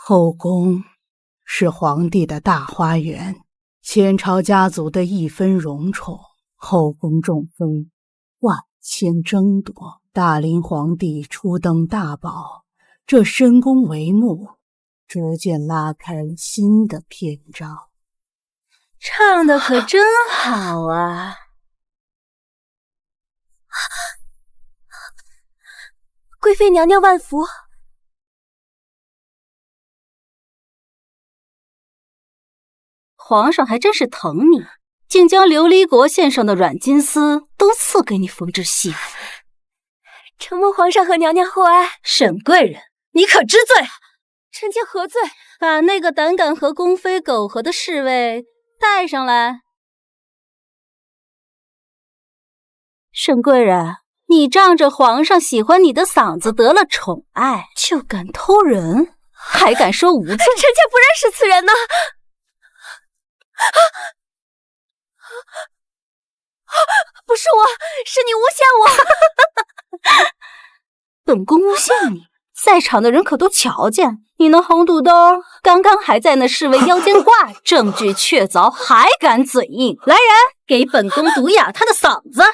后宫是皇帝的大花园，前朝家族的一分荣宠，后宫重妃万千争夺。大龄皇帝初登大宝，这深宫帷幕逐渐拉开新的篇章。唱得可真好啊！贵妃娘娘万福。皇上还真是疼你，竟将琉璃国献上的软金丝都赐给你缝制戏服。承蒙皇上和娘娘厚爱。沈贵人，你可知罪？臣妾何罪？把那个胆敢和宫妃苟合的侍卫带上来。沈贵人，你仗着皇上喜欢你的嗓子得了宠爱，就敢偷人，还敢说无罪？臣妾不认识此人呢。不是我，是你诬陷我。本宫诬陷你，在场的人可都瞧见，你那红肚兜刚刚还在那侍卫腰间挂着，证据确凿，还敢嘴硬！来人，给本宫毒哑他的嗓子！不要！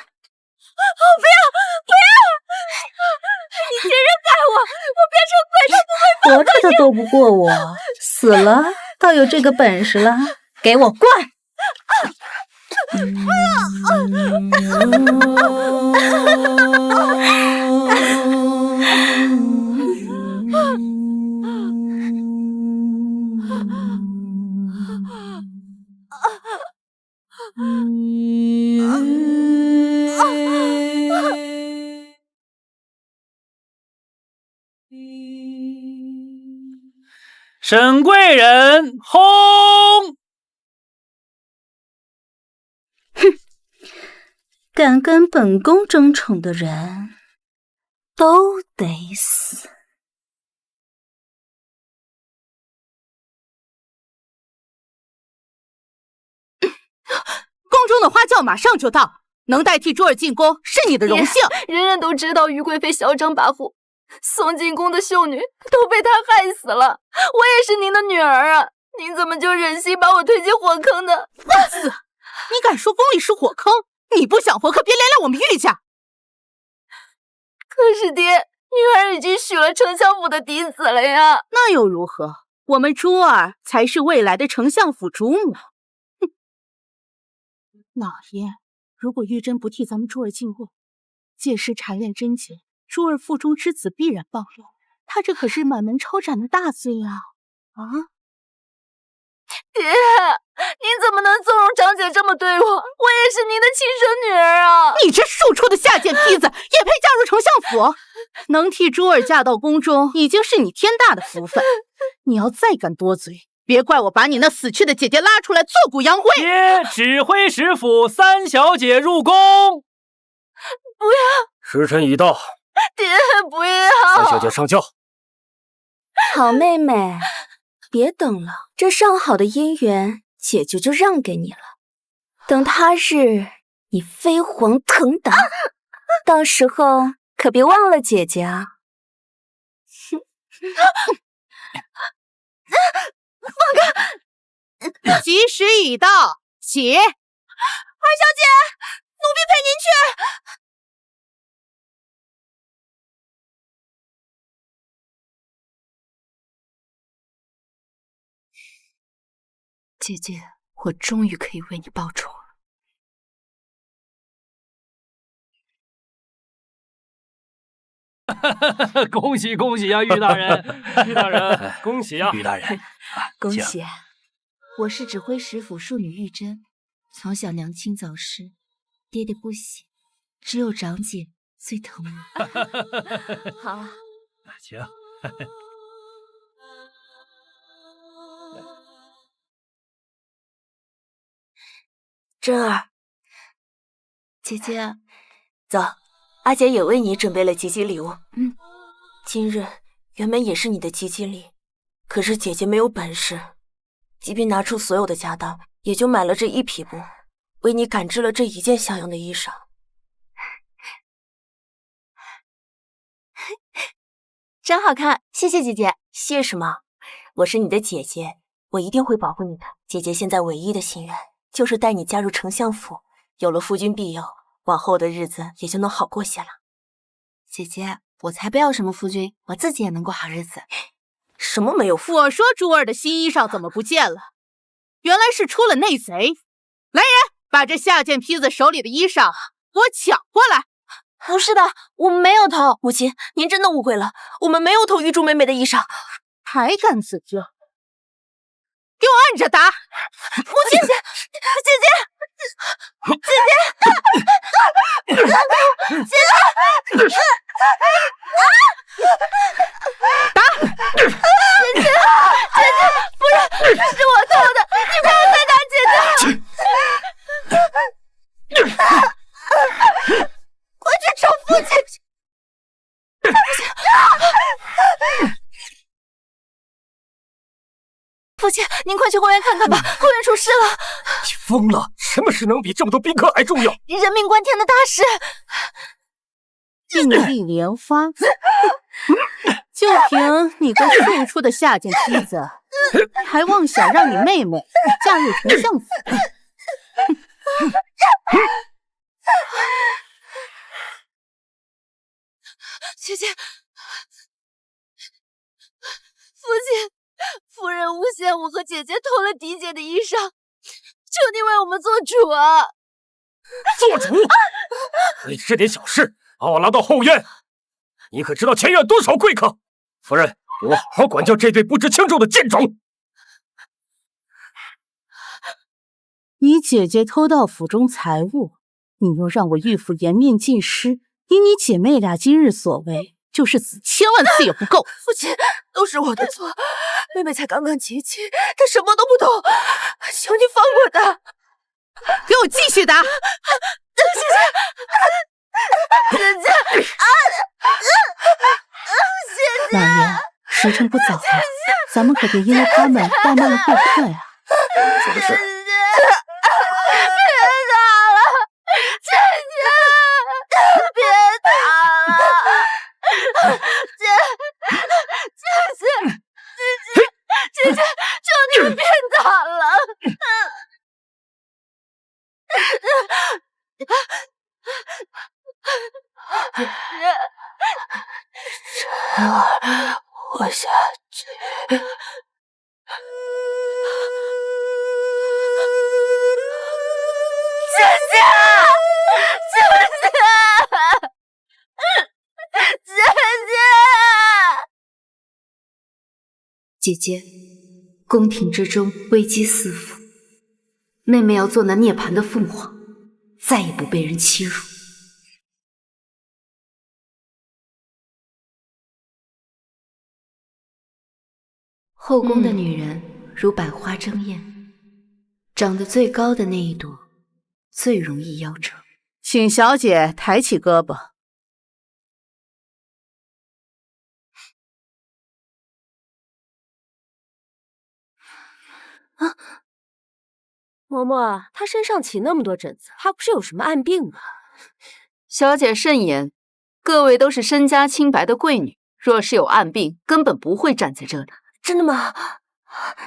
你竟然害我！我变成鬼都不会活着他斗不过我，死了倒有这个本事了，给我灌！沈贵人，轰！哼，敢跟本宫争宠的人，都得死。宫中的花轿马上就到，能代替珠儿进宫是你的荣幸。人人都知道于贵妃嚣张跋扈，送进宫的秀女都被她害死了。我也是您的女儿啊，您怎么就忍心把我推进火坑呢？放肆！你敢说宫里是火坑？你不想活，可别连累我们玉家。可是爹，女儿已经许了丞相府的嫡子了呀。那又如何？我们珠儿才是未来的丞相府主母。哼！老爷，如果玉珍不替咱们珠儿进宫，届时缠炼贞洁，珠儿腹中之子必然暴露，他这可是满门抄斩的大罪啊！爹，您怎么能纵容长姐这么对我？我也是您的亲生女儿啊！你这庶出的下贱坯子，也配嫁入丞相府？能替珠儿嫁到宫中，已经是你天大的福分。你要再敢多嘴，别怪我把你那死去的姐姐拉出来做骨扬灰。爹，指挥使府三小姐入宫。不要！时辰已到。爹，不要！三小姐上轿。好妹妹，别等了，这上好的姻缘，姐姐就让给你了。等他日你飞黄腾达，到时候可别忘了姐姐啊！放开！吉时已到，起！二小姐，奴婢陪您去。姐姐，我终于可以为你报仇了。恭喜恭喜呀，玉大人！玉大人，恭喜呀！玉大人，恭喜！我是指挥使府庶女玉珍，从小娘亲早逝，爹爹不喜，只有长姐最疼我。好啊，请。珍儿，姐姐，走，阿姐也为你准备了吉吉礼物。今日原本也是你的吉吉礼，可是姐姐没有本事，即便拿出所有的家当，也就买了这一匹布，为你赶制了这一件像样的衣裳。真好看，谢谢姐姐。谢什么？我是你的姐姐，我一定会保护你的。姐姐现在唯一的心愿就是带你加入丞相府，有了夫君庇佑，往后的日子也就能好过些了。姐姐，我才不要什么夫君，我自己也能过好日子。什么没有夫？我说珠儿的新衣裳怎么不见了？原来是出了内贼！来人，把这下贱坯子手里的衣裳给我抢过来！不是的，我们没有偷。母亲，您真的误会了，我们没有偷玉珠妹妹的衣裳。还敢自证？给我按着打！母亲，姐姐，打！姐姐，不是，是我偷的，你不要再打姐姐！快去找父亲！父亲，您快去后院看看吧，后院出事了！你疯了！什么事能比这么多宾客还重要？人命关天的大事！病例连发，就凭你个庶出的下贱坯子，还妄想让你妹妹嫁入丞相府？姐姐，父亲，夫人诬陷我和姐姐偷了嫡姐的衣裳，求你为我们做主啊！做主？为这点小事把我拉到后院，你可知道前院多少贵客？夫人，给我好好管教这对不知轻重的贱种！你姐姐偷盗府中财物，你又让我玉府颜面尽失，以你姐妹俩今日所为，就是死千万次也不够。父亲，都是我的错，妹妹才刚刚及笄，她什么都不懂，求你放过她！给我继续打！姐姐，老爷，时辰不早了，咱们可别因为他们怠慢了顾客呀。什么事？别打了，姐姐，别打了，姐姐，求你们别打了。姐姐，晨儿，我下去。姐姐，姐姐，宫廷之中危机四伏，妹妹要做那涅槃的凤凰，再也不被人欺辱。后宫的女人如百花争艳，长得最高的那一朵最容易夭折。请小姐抬起胳膊。嬷嬷，她身上起那么多疹子，她不是有什么暗病吗？小姐慎言，各位都是身家清白的贵女，若是有暗病，根本不会站在这里。真的吗？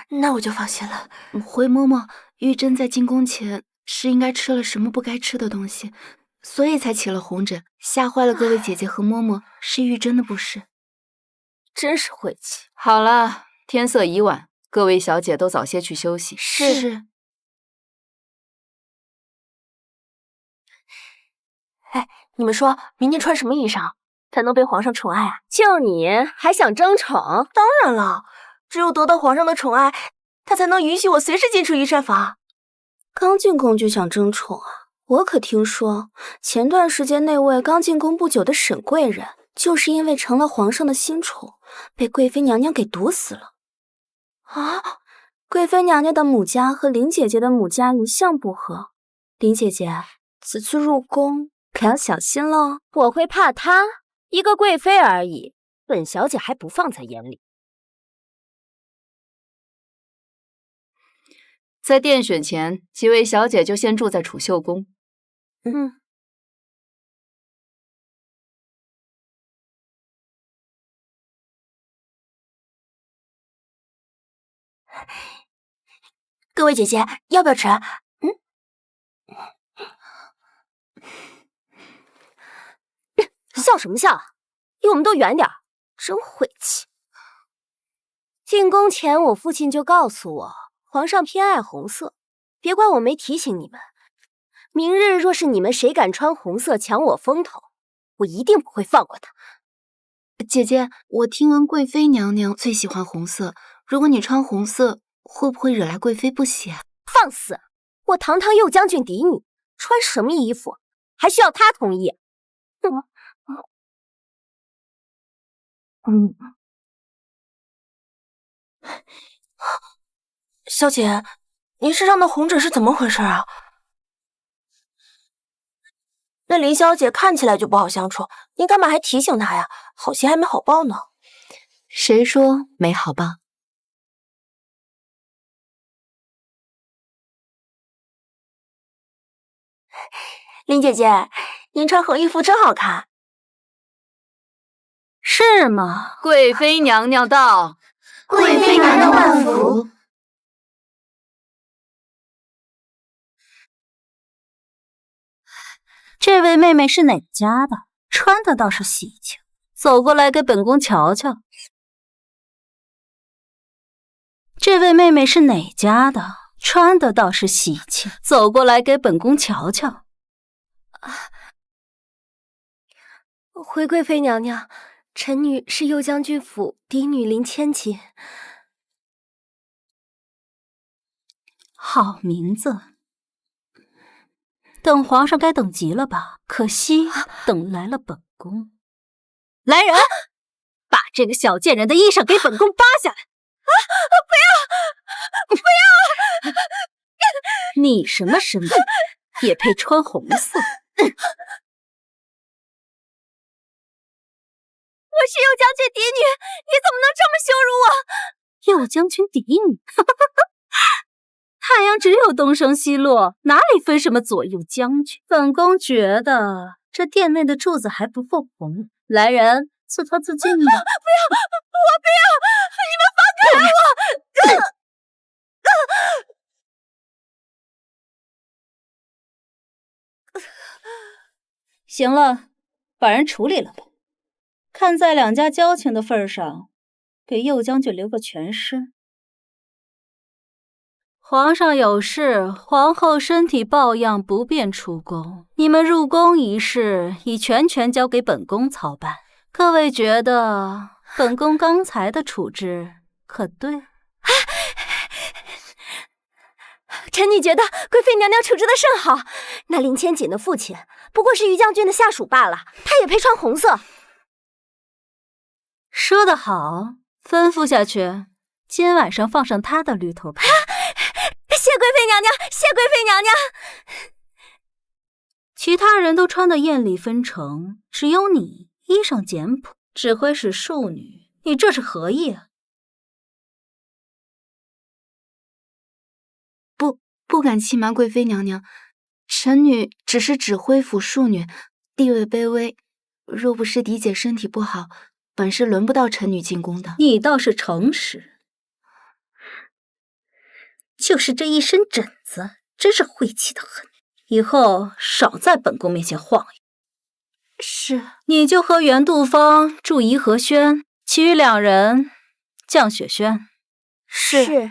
那我就放心了。回嬷嬷，玉珍在进宫前是应该吃了什么不该吃的东西，所以才起了红疹，吓坏了各位姐姐和嬷嬷，是玉珍的不是。真是晦气。好了，天色已晚，各位小姐都早些去休息。是。哎，你们说明天穿什么衣裳才能被皇上宠爱啊？就你还想争宠？当然了，只有得到皇上的宠爱，他才能允许我随时进出御膳房。刚进宫就想争宠啊？我可听说前段时间那位刚进宫不久的沈贵人，就是因为成了皇上的新宠，被贵妃娘娘给毒死了。啊！贵妃娘娘的母家和林姐姐的母家一向不和，林姐姐此次入宫可要小心喽。我会怕她？一个贵妃而已，本小姐还不放在眼里。在殿选前，几位小姐就先住在储秀宫。各位姐姐，要不要吃？笑什么笑？离我们都远点，真晦气！进宫前，我父亲就告诉我，皇上偏爱红色，别怪我没提醒你们。明日若是你们谁敢穿红色抢我风头，我一定不会放过他。姐姐，我听闻贵妃娘娘最喜欢红色，如果你穿红色，会不会惹来贵妃不喜啊？放肆！我堂堂右将军嫡女，穿什么衣服还需要他同意？小姐，您身上的红疹是怎么回事啊？那林小姐看起来就不好相处，您干嘛还提醒她呀？好心还没好报呢。谁说没好报？林姐姐，您穿红衣服真好看。是吗？贵妃娘娘到。贵妃娘娘万福。这位妹妹是哪家的？穿的倒是喜庆，走过来给本宫瞧瞧。这位妹妹是哪家的？穿的倒是喜庆，走过来给本宫瞧瞧。回贵妃娘娘，臣女是右将军府嫡女林千锦。好名字，等皇上该等急了吧？可惜等来了本宫。来人，把这个小贱人的衣裳给本宫扒下来！不要！你什么身份，也配穿红色？我是右将军嫡女，你怎么能这么羞辱我？右将军嫡女，太阳只有东升西落，哪里分什么左右将军？本宫觉得这殿内的柱子还不够红，来人，自他自尽吧！不要，我不要！你们放开我！行了，把人处理了吧。看在两家交情的份上，给右将军留个全尸。皇上有事，皇后身体抱恙，不便出宫。你们入宫一事已全权交给本宫操办。各位觉得本宫刚才的处置可对？臣女觉得贵妃娘娘处置的甚好。那林千锦的父亲不过是于将军的下属罢了，他也配穿红色。说得好，吩咐下去，今晚上放上他的驴头牌。谢贵妃娘娘，谢贵妃娘娘。其他人都穿得艳丽纷呈，只有你衣裳简朴，指挥使庶女，你这是何意啊？不敢欺瞒贵妃娘娘，臣女只是指挥府庶女，地位卑微，若不是嫡姐身体不好，本是轮不到臣女进宫的。你倒是诚实，就是这一身疹子，真是晦气的很。以后少在本宫面前晃悠。是，你就和袁杜芳住颐和轩，其余两人降雪轩。是。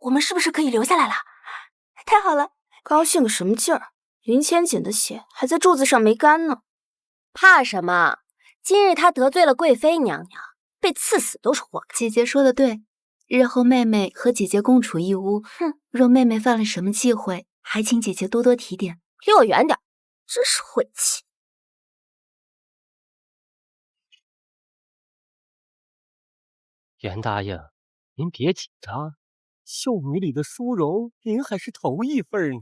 我们是不是可以留下来了？太好了！高兴个什么劲儿？林千锦的血还在柱子上没干呢。怕什么？今日他得罪了贵妃娘娘，被赐死都是活该。姐姐说的对，日后妹妹和姐姐共处一屋，若妹妹犯了什么忌讳，还请姐姐多多提点。离我远点，真是晦气。袁答应，您别紧张，秀女里的殊荣，您还是头一份呢。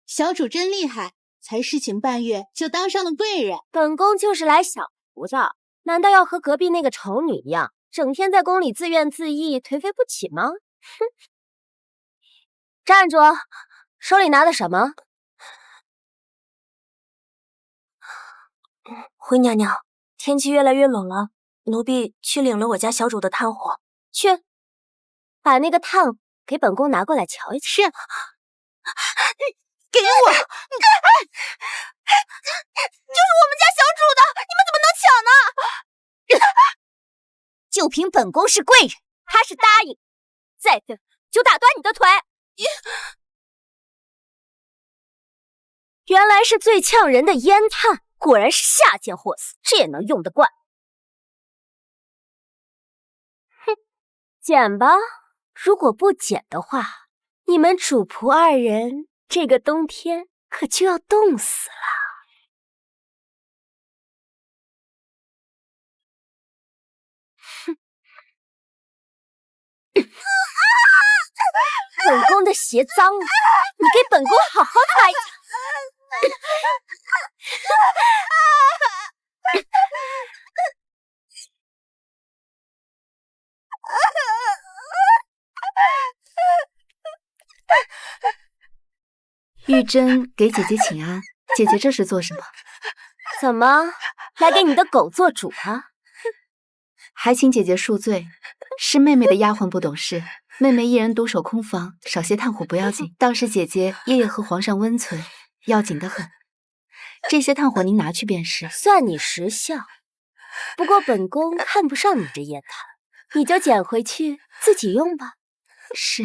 小主真厉害，才侍寝半月就当上了贵人。本宫就是来小福的，难道要和隔壁那个丑女一样，整天在宫里自怨自艾，颓废不起吗？哼！站住！手里拿的什么？回娘娘，天气越来越冷了，奴婢去领了我家小主的炭火。去，把那个炭给本宫拿过来瞧一瞧。是。给我！就是我们家小主的，你们怎么能抢呢？就凭本宫是贵人，他是答应，再不就打断你的腿。原来是最呛人的烟炭，果然是下贱货色，这也能用得惯。哼，捡吧。如果不捡的话，你们主仆二人这个冬天可就要冻死了。本宫的鞋脏了，你给本宫好好擦一擦。玉珍给姐姐请安，姐姐这是做什么？怎么来给你的狗做主啊？还请姐姐恕罪，是妹妹的丫鬟不懂事，妹妹一人独守空房，少些炭火不要紧，倒是姐姐夜夜和皇上温存，要紧得很。这些炭火您拿去便是。算你识相，不过本宫看不上你这烟炭，你就捡回去自己用吧。是。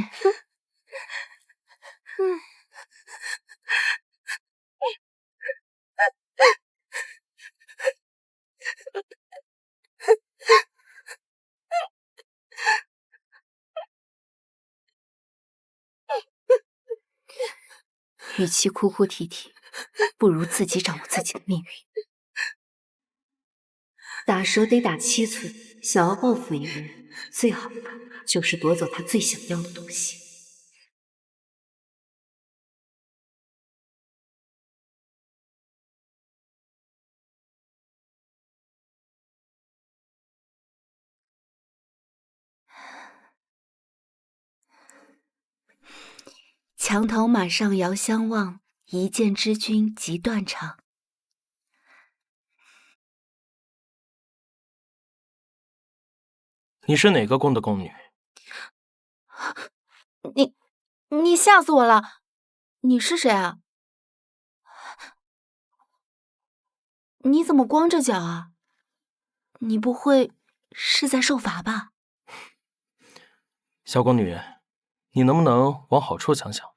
与其哭哭啼啼，不如自己掌握自己的命运。打蛇得打7寸，想要报复一个人，最好的就是夺走他最想要的东西。墙头马上遥相望，一见知君即断肠。你是哪个宫的宫女？你吓死我了！你是谁啊？你怎么光着脚啊？你不会是在受罚吧？小宫女，你能不能往好处想想？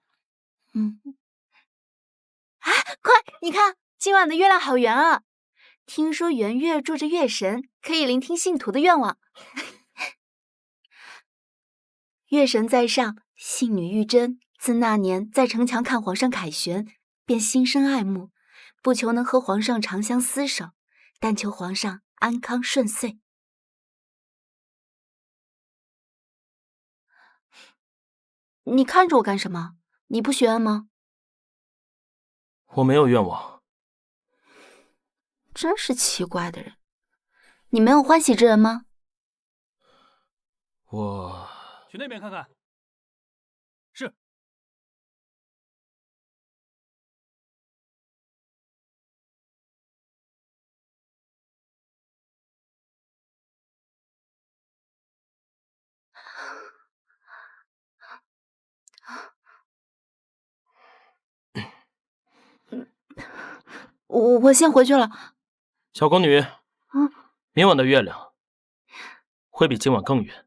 快，你看今晚的月亮好圆啊！听说圆月住着月神，可以聆听信徒的愿望。月神在上，信女玉珍，自那年在城墙看皇上凯旋，便心生爱慕，不求能和皇上长相厮守，但求皇上安康顺遂。你看着我干什么？你不许愿吗？我没有愿望。真是奇怪的人。你没有欢喜之人吗？我去那边看看。是。我先回去了。小宫女，明晚的月亮会比今晚更圆。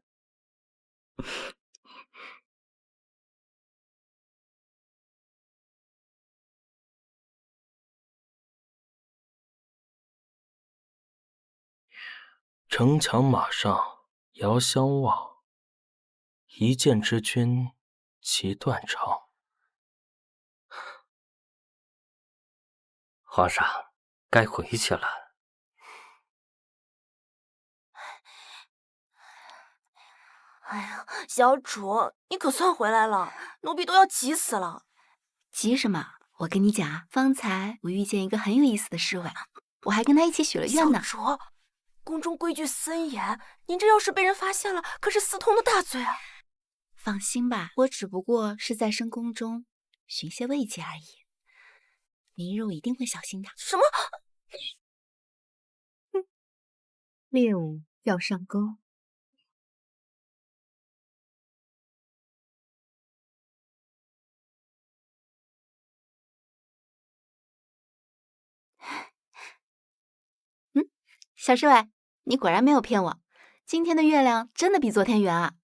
城墙马上遥相望，一见知君即断肠。皇上，该回去了。哎呀，小主，你可算回来了，奴婢都要急死了。急什么？我跟你讲啊，方才我遇见一个很有意思的侍卫，我还跟他一起许了愿呢。小主，宫中规矩森严，您这要是被人发现了，可是死通的大罪啊！放心吧，我只不过是在深宫中寻些慰藉而已。明日我一定会小心的。什么？猎物要上钩。小侍卫，你果然没有骗我，今天的月亮真的比昨天圆啊！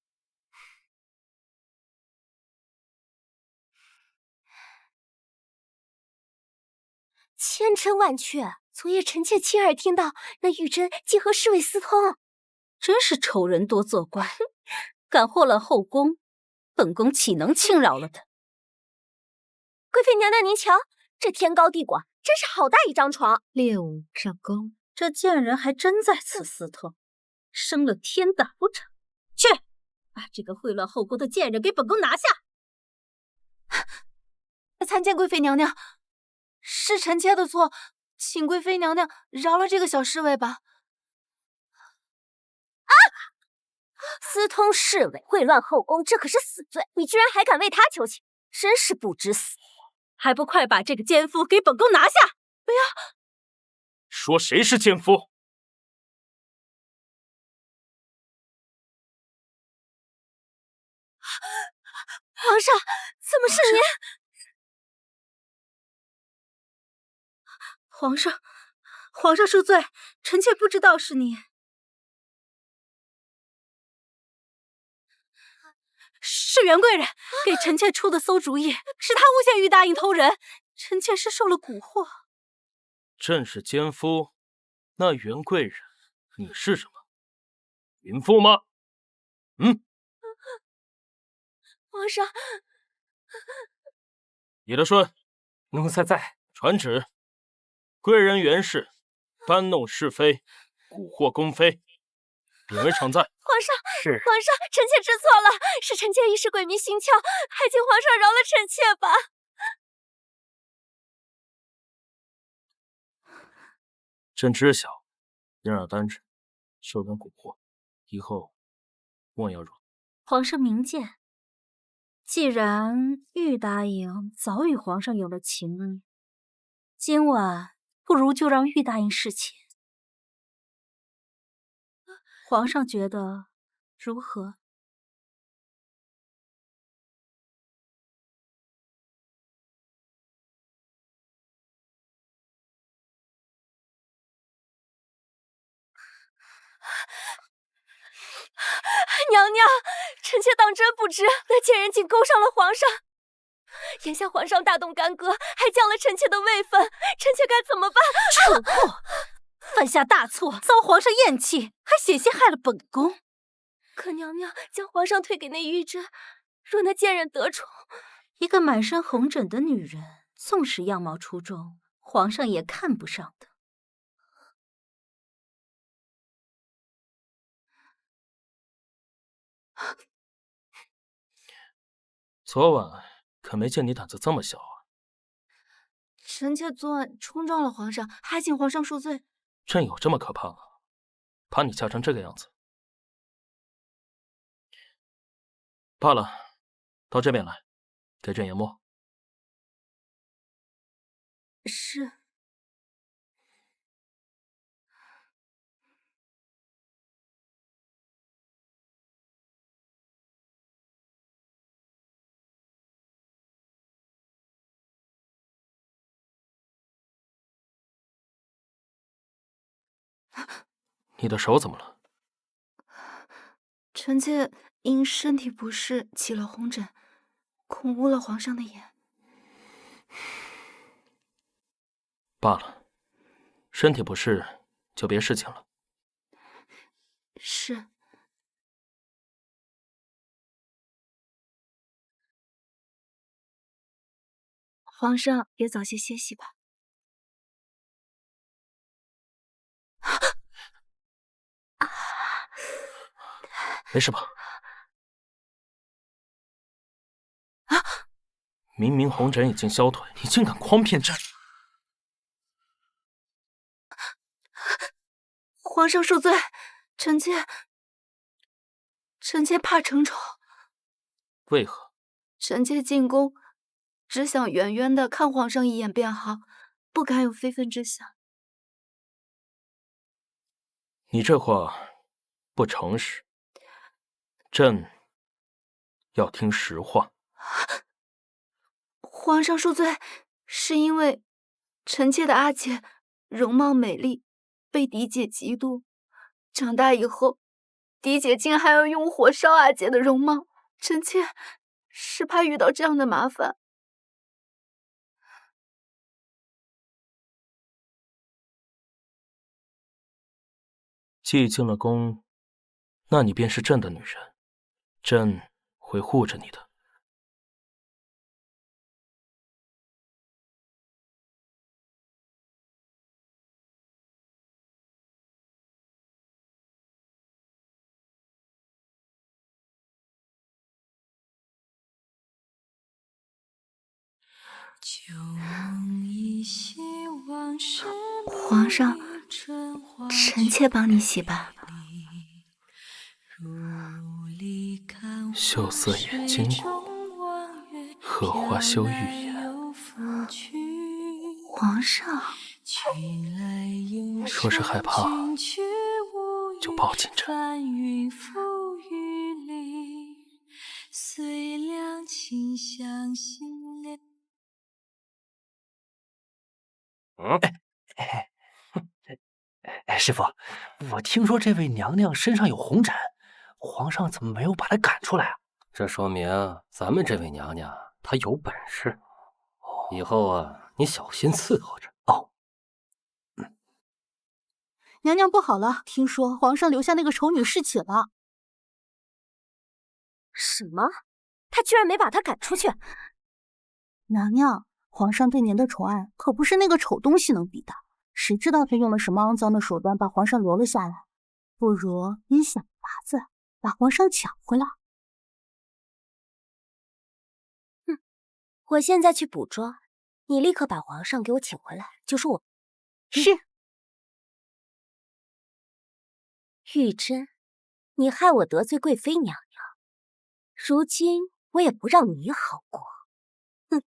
千真万确，昨夜臣妾亲耳听到那玉珍竟和侍卫私通，真是丑人多作怪，敢祸乱后宫，本宫岂能轻饶了他？贵妃娘娘您瞧，这天高地广，真是好大一张床。猎物上钩，这贱人还真在此私通，生了天大不成？去，把这个秽乱后宫的贱人给本宫拿下！参见贵妃娘娘，是臣妾的错，请贵妃娘娘饶了这个小侍卫吧。啊！私通侍卫，秽乱后宫，这可是死罪！你居然还敢为他求情，真是不知死活！还不快把这个奸夫给本宫拿下！不要！说谁是奸夫？皇上，怎么是您？皇上恕罪，臣妾不知道是你。是袁贵人给臣妾出的馊主意，是他诬陷玉答应偷人，臣妾是受了蛊惑。朕是奸夫，那袁贵人，你是什么？淫妇吗？皇上，叶德顺，奴才在。传旨，贵人袁氏搬弄是非，蛊惑宫妃，贬为常在。皇上，是皇上，臣妾知错了，是臣妾一时鬼迷心窍，还请皇上饶了臣妾吧。朕知晓，掩耳单身，受人蛊惑，以后莫要惹。皇上明鉴。既然玉答应早与皇上有了情恩，今晚不如就让玉答应侍寝。皇上觉得如何？娘娘，臣妾当真不知那贱人竟勾上了皇上。眼下皇上大动干戈，还降了臣妾的位分，臣妾该怎么办？蠢货，犯下大错，遭皇上厌弃，还险些害了本宫。可娘娘将皇上推给那玉珍，若那贱人得宠，一个满身红疹的女人，纵使样貌出众，皇上也看不上的。昨晚可没见你胆子这么小啊！臣妾昨晚冲撞了皇上，还请皇上恕罪。朕有这么可怕吗？把你吓成这个样子。罢了，到这边来，给朕研墨。是。你的手怎么了？臣妾因身体不适起了红疹，恐污了皇上的眼。罢了，身体不适就别侍寝了。是。皇上也早些歇息吧。没事吧？明明红疹已经消退，你竟敢诓骗朕！皇上恕罪，臣妾怕承宠。为何？臣妾进宫，只想远远的看皇上一眼便好，不敢有非分之想。你这话不诚实，朕要听实话。皇上恕罪，是因为臣妾的阿姐容貌美丽，被嫡姐嫉妒。长大以后，嫡姐竟还要用火烧阿姐的容貌，臣妾是怕遇到这样的麻烦。既进了宫，那你便是朕的女人，朕会护着你的。皇上，臣妾帮你洗吧。秀色掩金骨，荷花羞玉颜。皇上，说是害怕，就抱紧朕。师傅，我听说这位娘娘身上有红疹，皇上怎么没有把她赶出来啊？这说明咱们这位娘娘她有本事。以后啊，你小心伺候着。哦。娘娘不好了，听说皇上留下那个丑女侍寝了。什么？他居然没把她赶出去？娘娘，皇上对您的宠爱可不是那个丑东西能比的。谁知道他用了什么肮脏的手段把皇上罗了下来？不如您想法子把皇上抢回来。哼，我现在去补妆，你立刻把皇上给我请回来，就说我是。玉珍，你害我得罪贵妃娘娘，如今我也不让你好过。哼！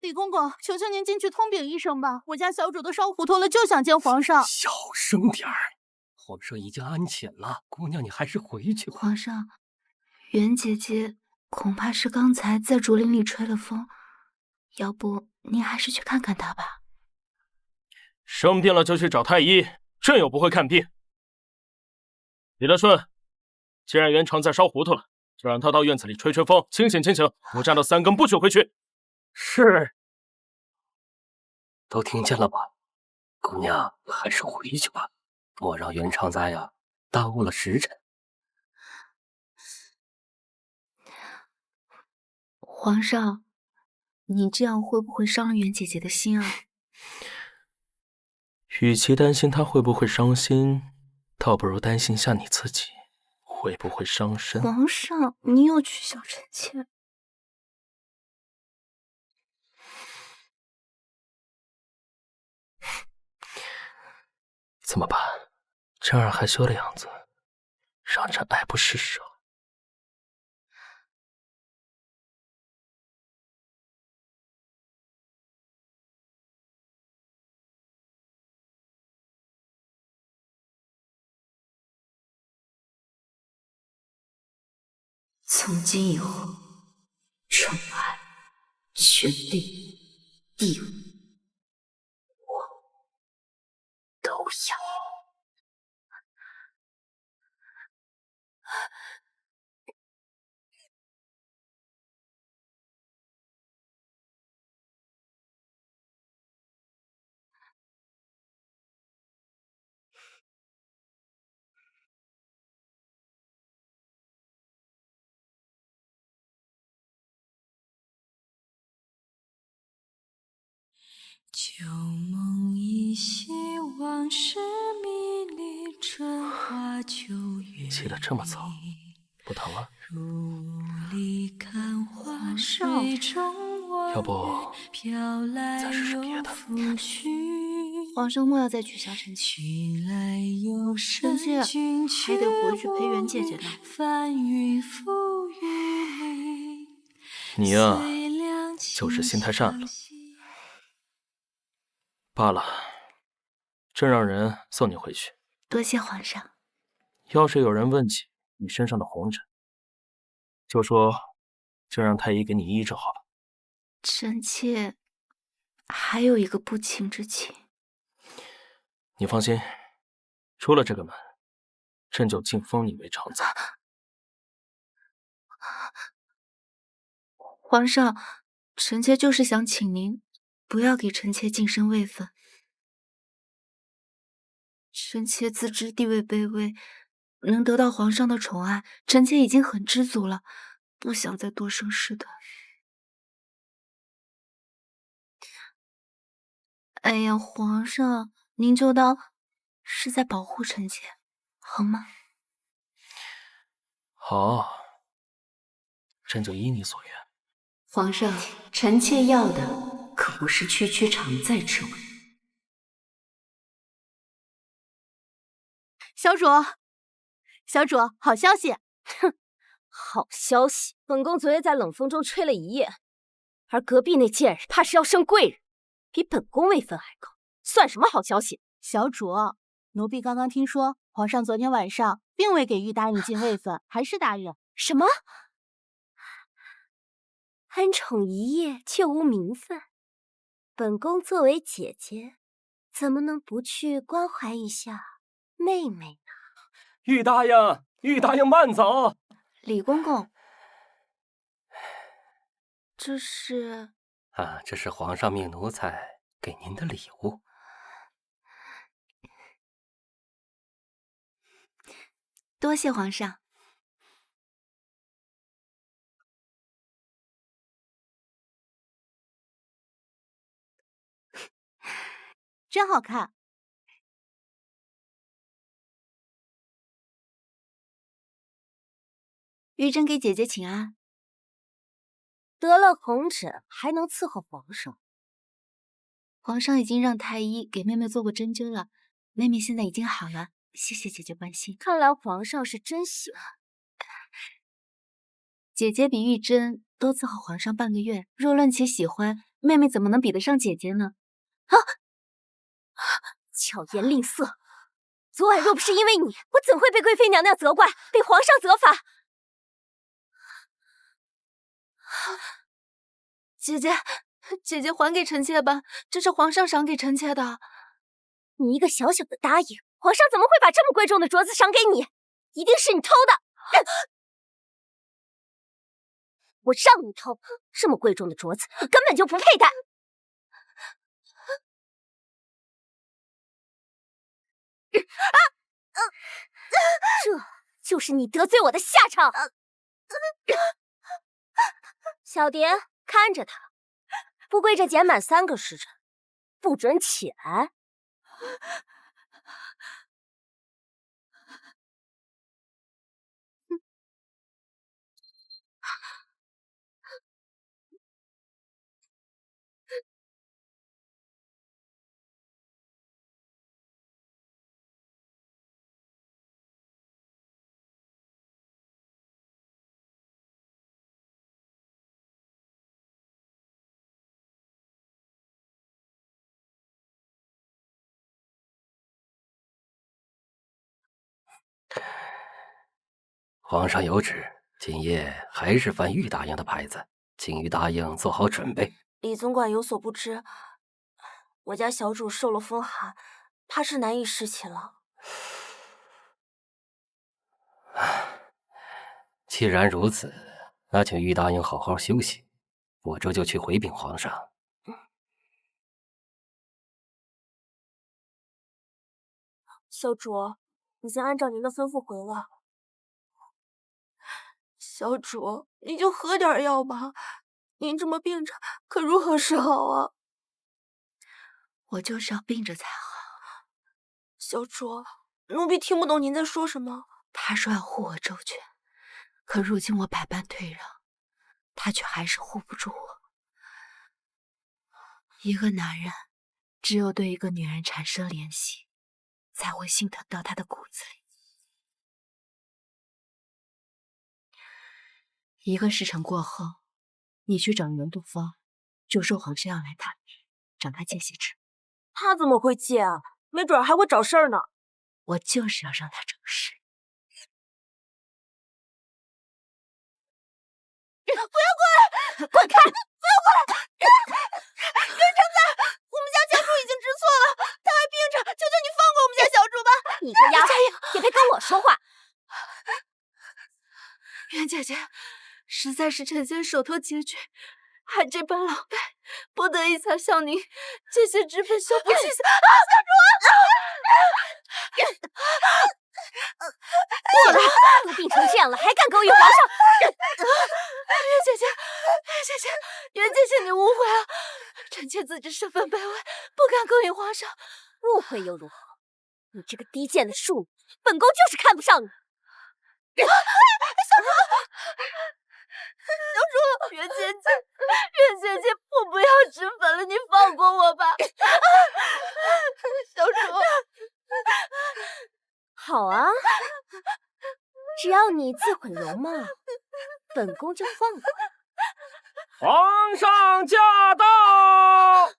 李公公，求求您进去通禀一声吧，我家小主都烧糊涂了，就想见皇上。小声点儿，皇上已经安寝了，姑娘你还是回去吧。皇上，袁姐姐恐怕是刚才在竹林里吹了风，要不您还是去看看她吧。生病了就去找太医，朕又不会看病。李德顺，既然袁长在烧糊涂了，就让他到院子里吹吹风，清醒清醒，不站到3更不许回去。是。都听见了吧？姑娘还是回去吧，莫让袁长哉呀耽误了时辰。皇上，你这样会不会伤了袁姐姐的心啊？与其担心她会不会伤心，倒不如担心下你自己会不会伤身。皇上，你又取笑臣妾。怎么办？这样害羞的样子，让朕爱不释手。从今以后，宠爱、权力、地位，我都要。旧梦依稀，往事迷离，春花秋月。起得这么早，不疼了？如雾里看花，水中要不再试试别的？皇上莫要再取消臣妾，臣妾还得回去陪元姐姐呢。你呀，就是心太善了。罢了，朕让人送你回去。多谢皇上。要是有人问起你身上的红疹，就说朕让太医给你医治好了。臣妾还有一个不情之请。你放心，出了这个门，朕就晋封你为长子。皇上，臣妾就是想请您不要给臣妾晋升位分。臣妾自知地位卑微，能得到皇上的宠爱，臣妾已经很知足了，不想再多生事端。哎呀，皇上，您就当是在保护臣妾，好吗？好，朕就依你所愿。皇上，臣妾要的可不是区区常在之位。小主，小主，好消息！哼，好消息！本宫昨夜在冷风中吹了一夜，而隔壁那贱人怕是要升贵人，比本宫位分还高，算什么好消息？小主，奴婢刚刚听说，皇上昨天晚上并未给玉大人进位分，还是大人。什么？恩宠一夜却无名分，本宫作为姐姐，怎么能不去关怀一下妹妹呢？玉答应，玉答应慢走。李公公，这是这是皇上命奴才给您的礼物。多谢皇上。真好看。玉珍给姐姐请安。得了红疹还能伺候皇上？皇上已经让太医给妹妹做过针灸了，妹妹现在已经好了，谢谢姐姐关心。看来皇上是真喜欢。姐姐比玉珍多伺候皇上半个月，若论起喜欢，妹妹怎么能比得上姐姐呢？巧言令色！昨晚若不是因为你，我怎会被贵妃娘娘责怪，被皇上责罚？姐姐还给臣妾吧，这是皇上赏给臣妾的。你一个小小的答应，皇上怎么会把这么贵重的镯子赏给你？一定是你偷的！我让你偷，这么贵重的镯子，你根本就不佩戴。这就是你得罪我的下场。小蝶，看着他，不跪着减满3个时辰，不准起来。皇上有旨，今夜还是翻玉答应的牌子，请玉答应做好准备。李总管有所不知，我家小主受了风寒，怕是难以侍寝了。既然如此，那请玉答应好好休息，我这就去回禀皇上。小主，已经按照您的吩咐回了。小主，你就喝点药吧，您这么病着，可如何是好啊？我就是要病着才好。小主，奴婢听不懂您在说什么。他说要护我周全，可如今我百般退让，他却还是护不住我。一个男人只有对一个女人产生怜惜，才会心疼到他的骨子里。1个时辰过后，你去找袁杜芳，就说皇上要来探你，找他借血吃。他怎么会借啊？没准还会找事儿呢。我就是要让他找事。不要过来！滚开！不要过来！袁承载，我们家小主已经知错了，他还病着，求求你放过我们家小主吧！你个丫头，也配跟我说话！袁姐姐，实在是臣妾手头拮据，还这般狼狈，不得已才向您借些脂粉修补气色。小主！过来！都病成这样了，还敢勾引皇上！袁姐姐，袁姐姐，你误会了，臣妾自知身份卑微，不敢勾引皇上。误会又如何？你这个低贱的庶女，本宫就是看不上你！小主，袁姐姐，我不要脂粉了，你放过我吧。小主，好啊，只要你自毁容貌，本宫就放过你。皇上驾到！袁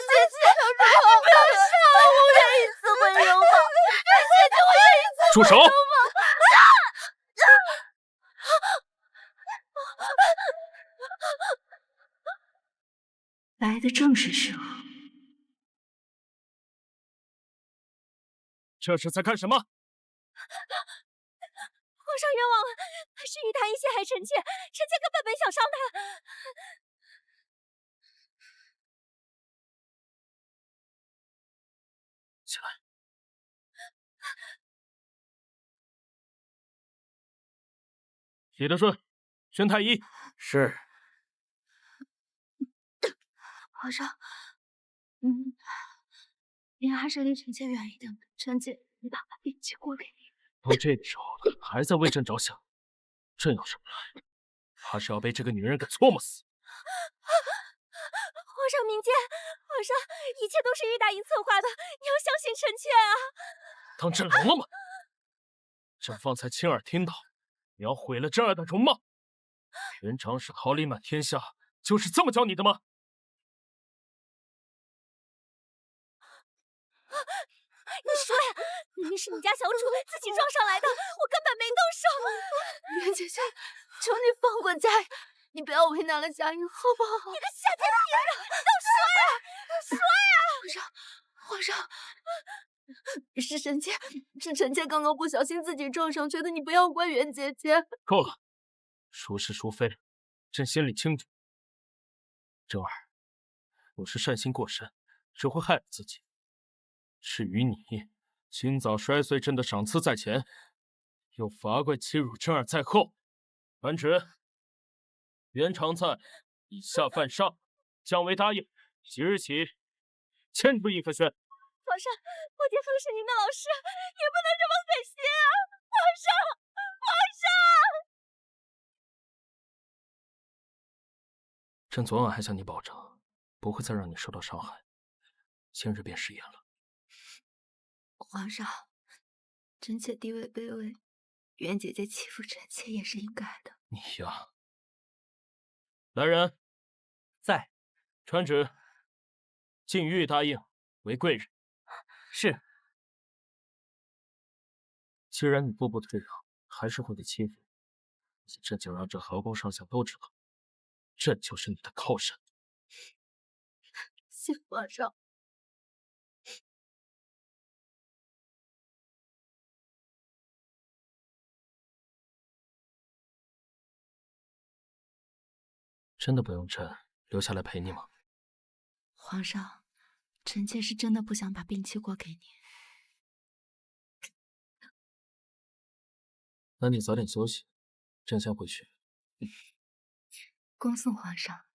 姐姐，小主，你不要杀我，我愿意自毁容貌。袁姐姐，我愿意自毁住手！容貌。来的正是时候。这是在干什么？皇上冤枉了，是于大医陷害臣妾，臣妾根本没想伤他。起来。李德顺，宣太医。是。皇上，您还是离臣妾远一点吧，臣妾你把病气过给您。都这个时候了，还在为朕着想，朕要是不来，怕是要被这个女人给搓磨死。皇上明鉴，皇上，一切都是于大营策划的，你要相信臣妾啊！当朕聋了吗？朕方才亲耳听到，你要毁了朕儿的容貌。元长是桃李满天下，就是这么教你的吗？你说呀，明明是你家小主自己撞上来的，我根本没动手。袁姐姐，求你放过佳音，你不要为难了佳音，好不好？你个下贱婊子，都说呀！皇上，是臣妾刚刚不小心自己撞上，觉得你不要怪袁姐姐。够了，孰是孰非，朕心里清楚。正儿，若是善心过深，只会害了自己。至于你，今早摔碎朕的赏赐在前，又罚跪欺辱朕儿在后，传旨，袁常在以下犯上，降为答应，即日起迁出一分轩。皇上，我爹曾是您的老师，也不能这么狠心啊！皇上，朕昨晚还向你保证，不会再让你受到伤害，今日便食言了。皇上，臣妾地位卑微，袁姐姐欺负臣妾也是应该的。你呀，来人，在，传旨，晋玉答应为贵人。是。既然你步步退让，还是会被欺负，朕就让这河宫上下都知道，朕就是你的靠山。谢皇上。真的不用朕留下来陪你吗？皇上，臣妾是真的不想把病气过给你。那你早点休息，朕先回去。恭送皇上。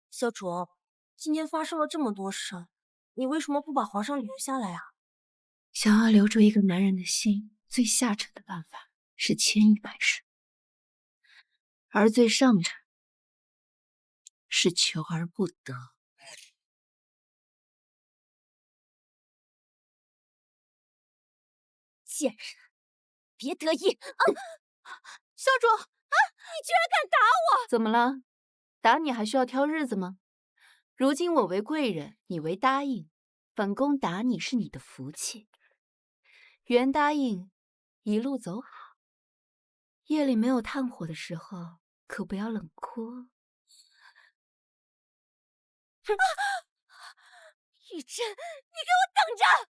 小主，今天发生了这么多事，你为什么不把皇上留下来啊？想要留住一个男人的心，最下乘的办法是千依百顺，而最上乘是求而不得。贱人，别得意！小主啊，你居然敢打我！怎么了？打你还需要挑日子吗？如今我为贵人，你为答应，本宫打你是你的福气。原答应一路走好，夜里没有炭火的时候，可不要冷哭哦。玉珍，你给我等着！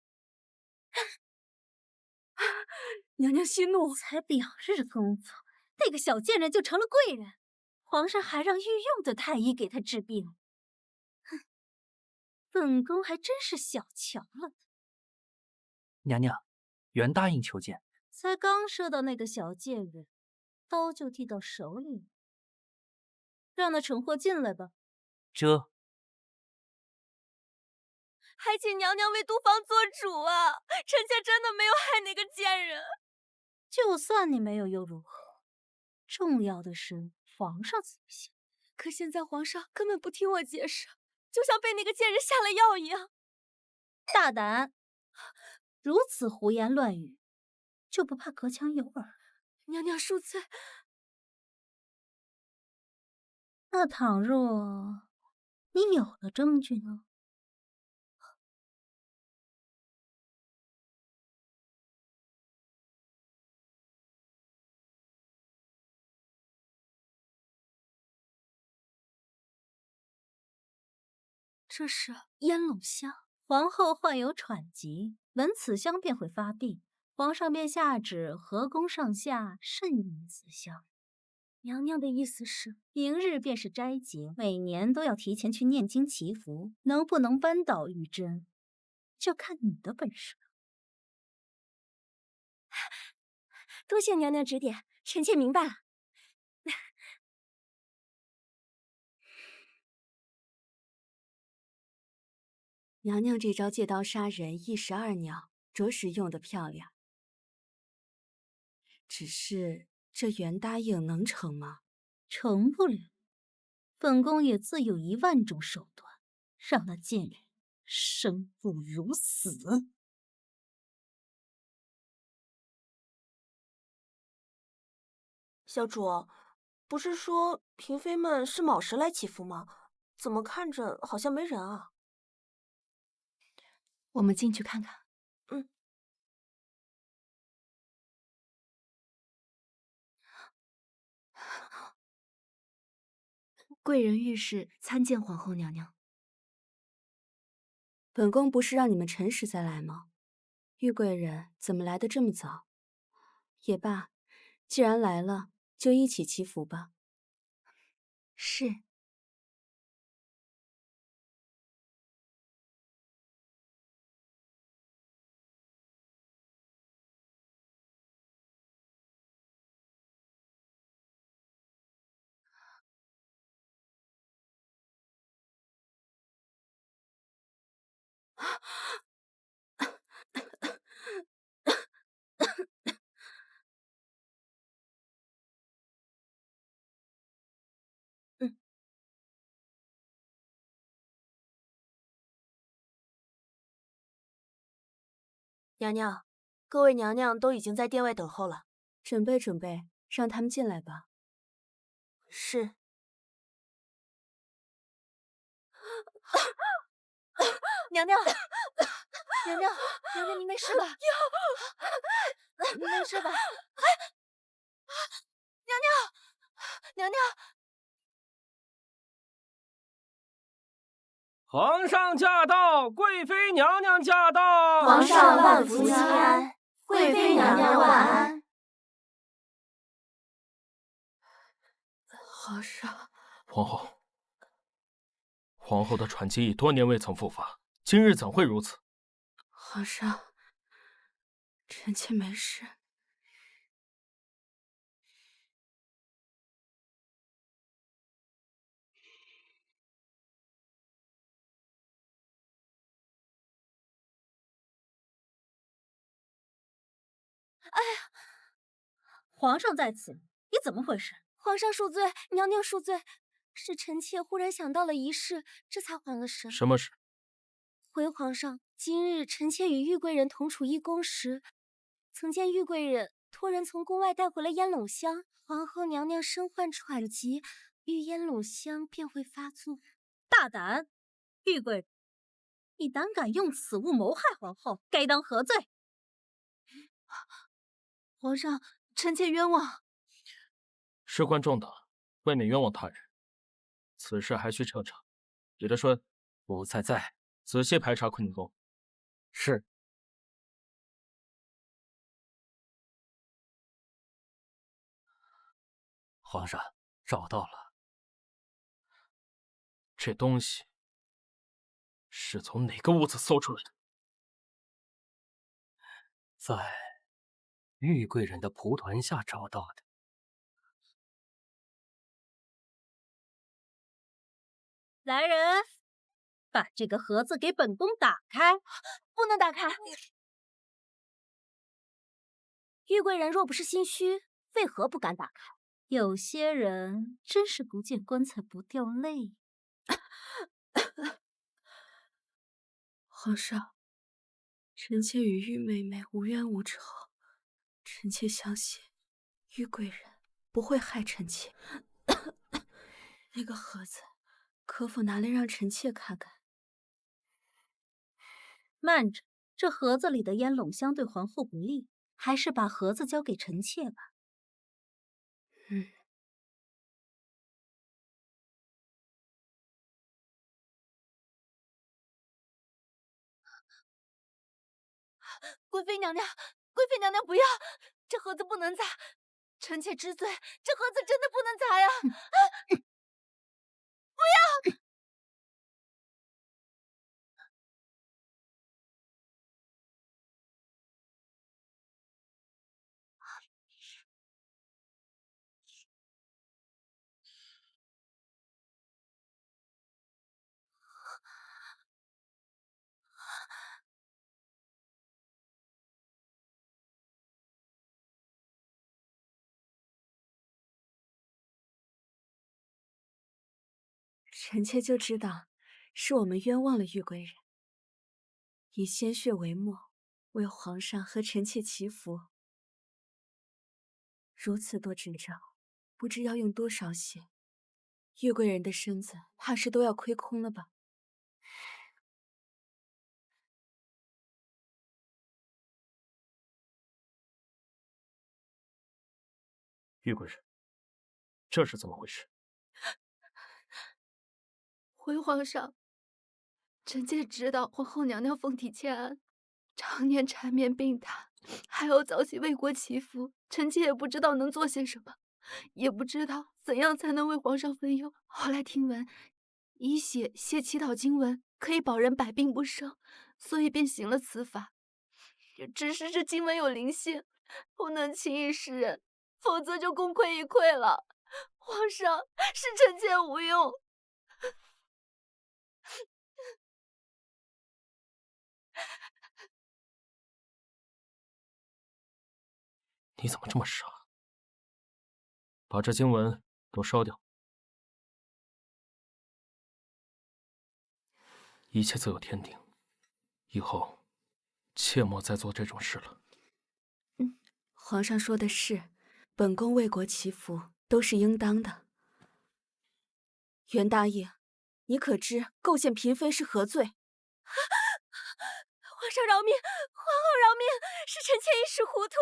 娘娘息怒，才2日功夫，那个小贱人就成了贵人，皇上还让御用的太医给她治病。哼，本宫还真是小瞧了她。娘娘，原答应求见。才刚射到那个小贱人，刀就递到手里了。让那蠢货进来吧。这还请娘娘为毒房做主啊！臣妾真的没有害那个贱人。就算你没有又如何？重要的是皇上怎么想。可现在皇上根本不听我解释，就像被那个贱人下了药一样。大胆！如此胡言乱语，就不怕隔墙有耳？娘娘恕罪。那倘若你有了证据呢？这是烟笼香，皇后患有喘疾，闻此香便会发病，皇上便下旨河宫上下慎饮此香。娘娘的意思是，明日便是斋节，每年都要提前去念经祈福，能不能扳倒玉珍，就看你的本事了。多谢娘娘指点，臣妾明白了。娘娘这招借刀杀人一石二鸟，着实用得漂亮。只是这原答应能成吗？成不了。本宫也自有10000种手段，让那贱人生不如死。小主，不是说嫔妃们是卯时来祈福吗？怎么看着好像没人啊？我们进去看看。嗯。贵人御史参见皇后娘娘。本宫不是让你们辰时再来吗？玉贵人怎么来得这么早？也罢，既然来了，就一起祈福吧。是。娘娘，各位娘娘都已经在殿外等候了。准备准备，让他们进来吧。是。娘娘，娘娘，娘娘，您没事吧？您没事吧？娘娘，娘娘。皇上驾到，贵妃娘娘驾到。皇上万福金安，贵妃娘娘万安。皇上，皇后的喘疾已多年未曾复发，今日怎会如此？皇上，臣妾没事。哎呀，皇上在此，你怎么回事？皇上恕罪，娘娘恕罪，是臣妾忽然想到了一事，这才缓了神。什么事？回皇上，今日臣妾与玉贵人同处一宫时，曾见玉贵人托人从宫外带回了烟笼香。皇后娘娘身患喘疾，遇烟笼香便会发作。大胆！玉贵人，你胆敢用此物谋害皇后，该当何罪？皇上，臣妾冤枉。事关重大，未免冤枉他人，此事还需彻查。李德顺，奴才在，仔细排查坤宁宫。是。皇上，找到了。这东西是从哪个屋子搜出来的？在玉贵人的蒲团下找到的。来人，把这个盒子给本宫打开！不能打开。玉贵人若不是心虚，为何不敢打开？有些人真是不见棺材不掉泪。皇上，臣妾与玉妹妹无冤无仇，臣妾相信玉贵人不会害臣妾。那个盒子可否拿来让臣妾看看？慢着，这盒子里的烟笼香对皇后不利，还是把盒子交给臣妾吧。贵妃娘娘，贵妃娘娘不要，这盒子不能砸，臣妾知罪，这盒子真的不能砸呀！不要！臣妾就知道是我们冤枉了玉贵人，以鲜血为墨，为皇上和臣妾祈福。如此多征兆，不知要用多少血，玉贵人的身子怕是都要亏空了吧？玉贵人，这是怎么回事？回皇上，臣妾知道皇后娘娘风体欠安，常年缠绵病榻，还要早起为国祈福，臣妾也不知道能做些什么，也不知道怎样才能为皇上分忧。后来听闻以血写祈祷经文可以保人百病不生，所以便行了此法。只是这经文有灵性，不能轻易示人，否则就功亏一篑了。皇上，是臣妾无用。你怎么这么傻？把这经文都烧掉，一切自有天定，以后切莫再做这种事了。皇上说的是，本宫为国祈福都是应当的。袁大爷，你可知构陷嫔妃是何罪？皇上饶命，皇后饶命，是臣妾一时糊涂。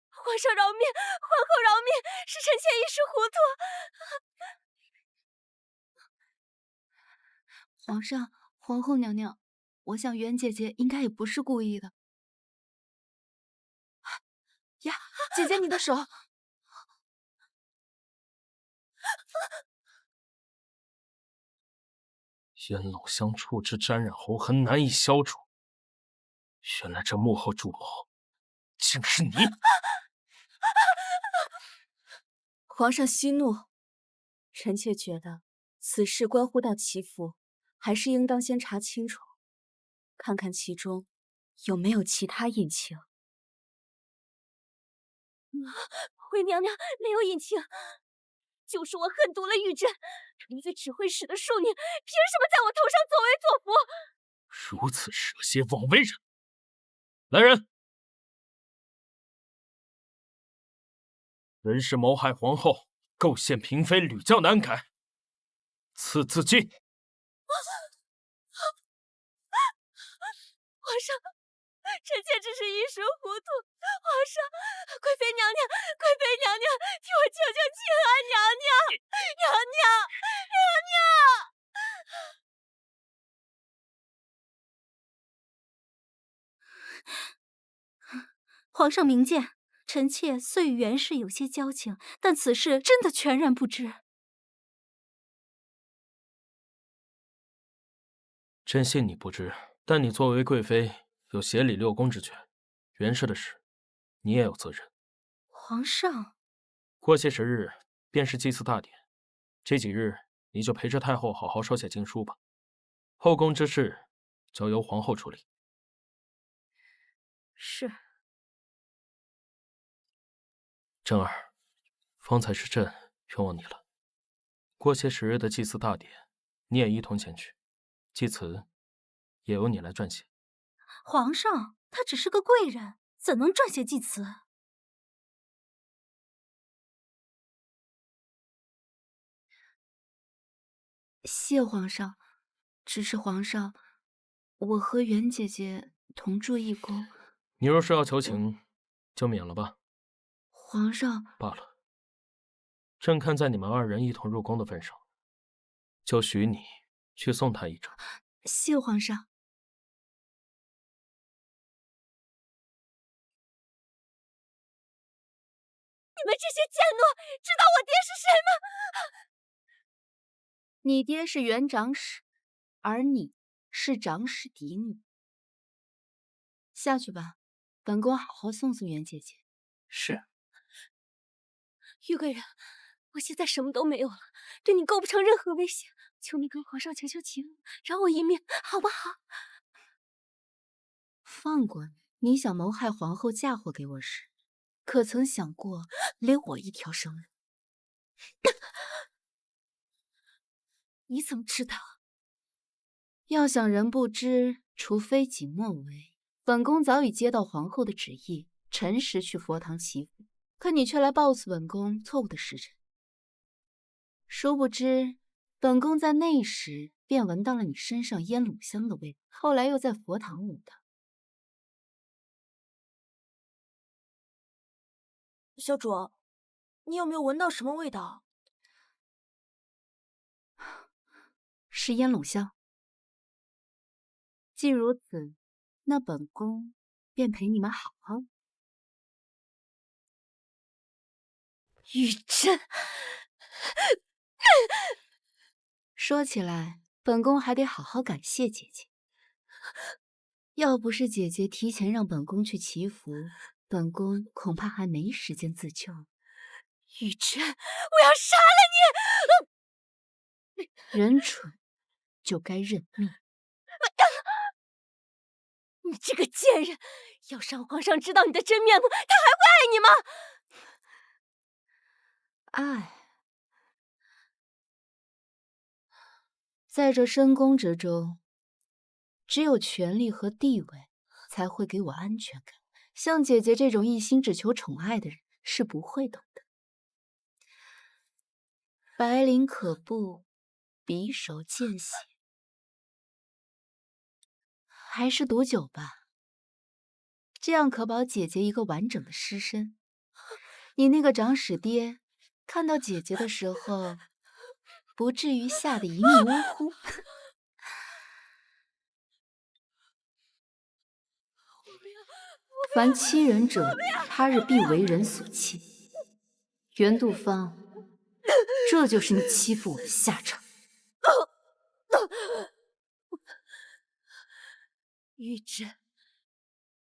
皇上饶命，皇后饶命，是臣妾一时糊涂。皇上，皇后娘娘，我想袁姐姐应该也不是故意的。呀，姐姐你的手！烟笼香触之沾染喉痕难以消除，原来这幕后主谋竟是你！皇上息怒，臣妾觉得此事关乎到祈福，还是应当先查清楚，看看其中有没有其他隐情。回娘娘没有隐情，就是我恨毒了玉珍，一个只会使的庶女，凭什么在我头上作威作福？如此蛇蝎枉为人！来人，人是谋害皇后、构陷嫔妃，屡教难改，赐自尽。皇上，臣妾只是一时糊涂。皇上，贵妃娘娘，贵妃娘娘，替我求求庆安娘娘，娘娘，娘娘！皇上明鉴，臣妾虽与袁氏有些交情，但此事真的全然不知。真信你不知，但你作为贵妃，有协理六宫之权，袁氏的事，你也有责任。皇上，过些时日便是祭祀大典，这几日你就陪着太后好好收写经书吧。后宫之事，交由皇后处理。是。珍儿，方才是朕冤枉你了。过些时日的祭祀大典，你也一同前去。祭词也由你来撰写。皇上，他只是个贵人，怎能撰写祭词？谢皇上，只是皇上，我和袁姐姐同住一宫。你若是要求情，就免了吧。皇上，罢了。朕看在你们二人一同入宫的份上，就许你去送他一程。谢皇上。你们这些贱奴，知道我爹是谁吗？你爹是袁长史，而你是长史嫡女。下去吧，本宫好好送送袁姐姐。是。玉贵人，我现在什么都没有了，对你构不成任何威胁，求你跟皇上求求情，饶我一命，好不好？放过你！你想谋害皇后嫁祸给我时，可曾想过留我一条生路？你怎么知道？要想人不知，除非己莫为。本宫早已接到皇后的旨意，辰时去佛堂祈福，可你却来告诉本宫错误的时辰。殊不知，本宫在那时便闻到了你身上烟卤香的味道，后来又在佛堂闻到。小主，你有没有闻到什么味道？是烟卤香。既如此，那本宫便陪你们好好。玉珍，说起来，本宫还得好好感谢姐姐。要不是姐姐提前让本宫去祈福，本宫恐怕还没时间自救。玉珍，我要杀了你！人蠢就该认命。你这个贱人，要是让皇上知道你的真面目，他还会爱你吗？爱，在这深宫之中，只有权力和地位才会给我安全感。像姐姐这种一心只求宠爱的人，是不会懂的。白绫可怖，匕首见血。还是毒酒吧，这样可保姐姐一个完整的尸身。你那个长史爹看到姐姐的时候，不至于吓得一命呜呼。凡欺人者，他日必为人所弃。袁杜芳，这就是你欺负我的下场。玉珍，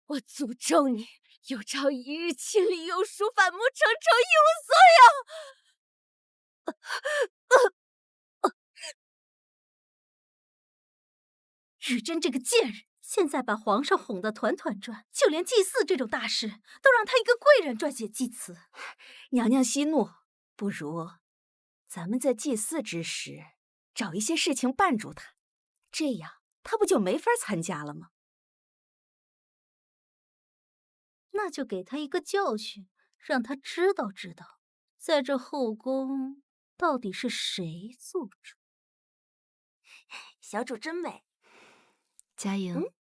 我诅咒你有朝一日亲历幼叔反目成仇，一无所有。玉珍这个贱人，现在把皇上哄得团团转，就连祭祀这种大事都让他一个贵人撰写祭词。娘娘息怒，不如咱们在祭祀之时找一些事情绊住他，这样他不就没法参加了吗？那就给他一个教训，让他知道知道，在这后宫到底是谁做主。小主真美。佳莹，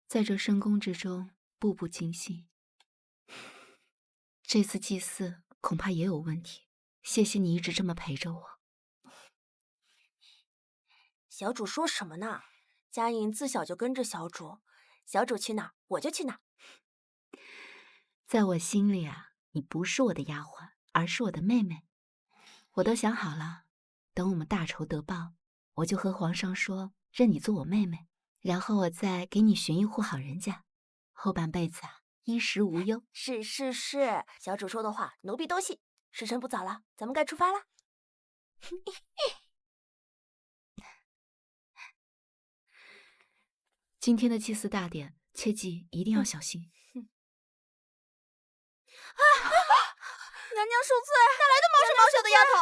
在这深宫之中，步步惊心。这次祭祀恐怕也有问题，谢谢你一直这么陪着我。小主说什么呢？佳莹自小就跟着小主，小主去哪我就去哪。在我心里啊，你不是我的丫鬟，而是我的妹妹。我都想好了，等我们大仇得报，我就和皇上说认你做我妹妹，然后我再给你寻一户好人家，后半辈子啊衣食无忧。是，小主说的话奴婢都信。时辰不早了，咱们该出发了。今天的祭祀大典，切记一定要小心。娘娘恕罪，哪来的毛手毛脚的丫头？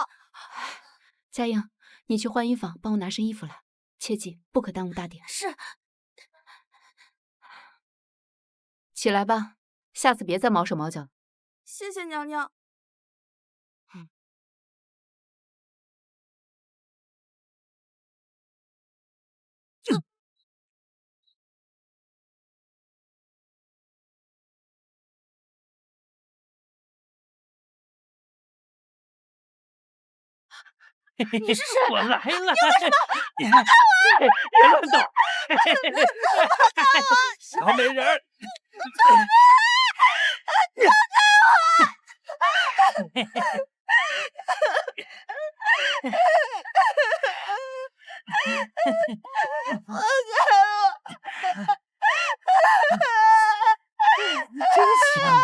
佳莹，你去换衣房，帮我拿身衣服来，切记不可耽误大典。是。起来吧，下次别再毛手毛脚。谢谢娘娘。你是谁？我来了！你干什么？别乱动！小美人儿，放开我！真香啊！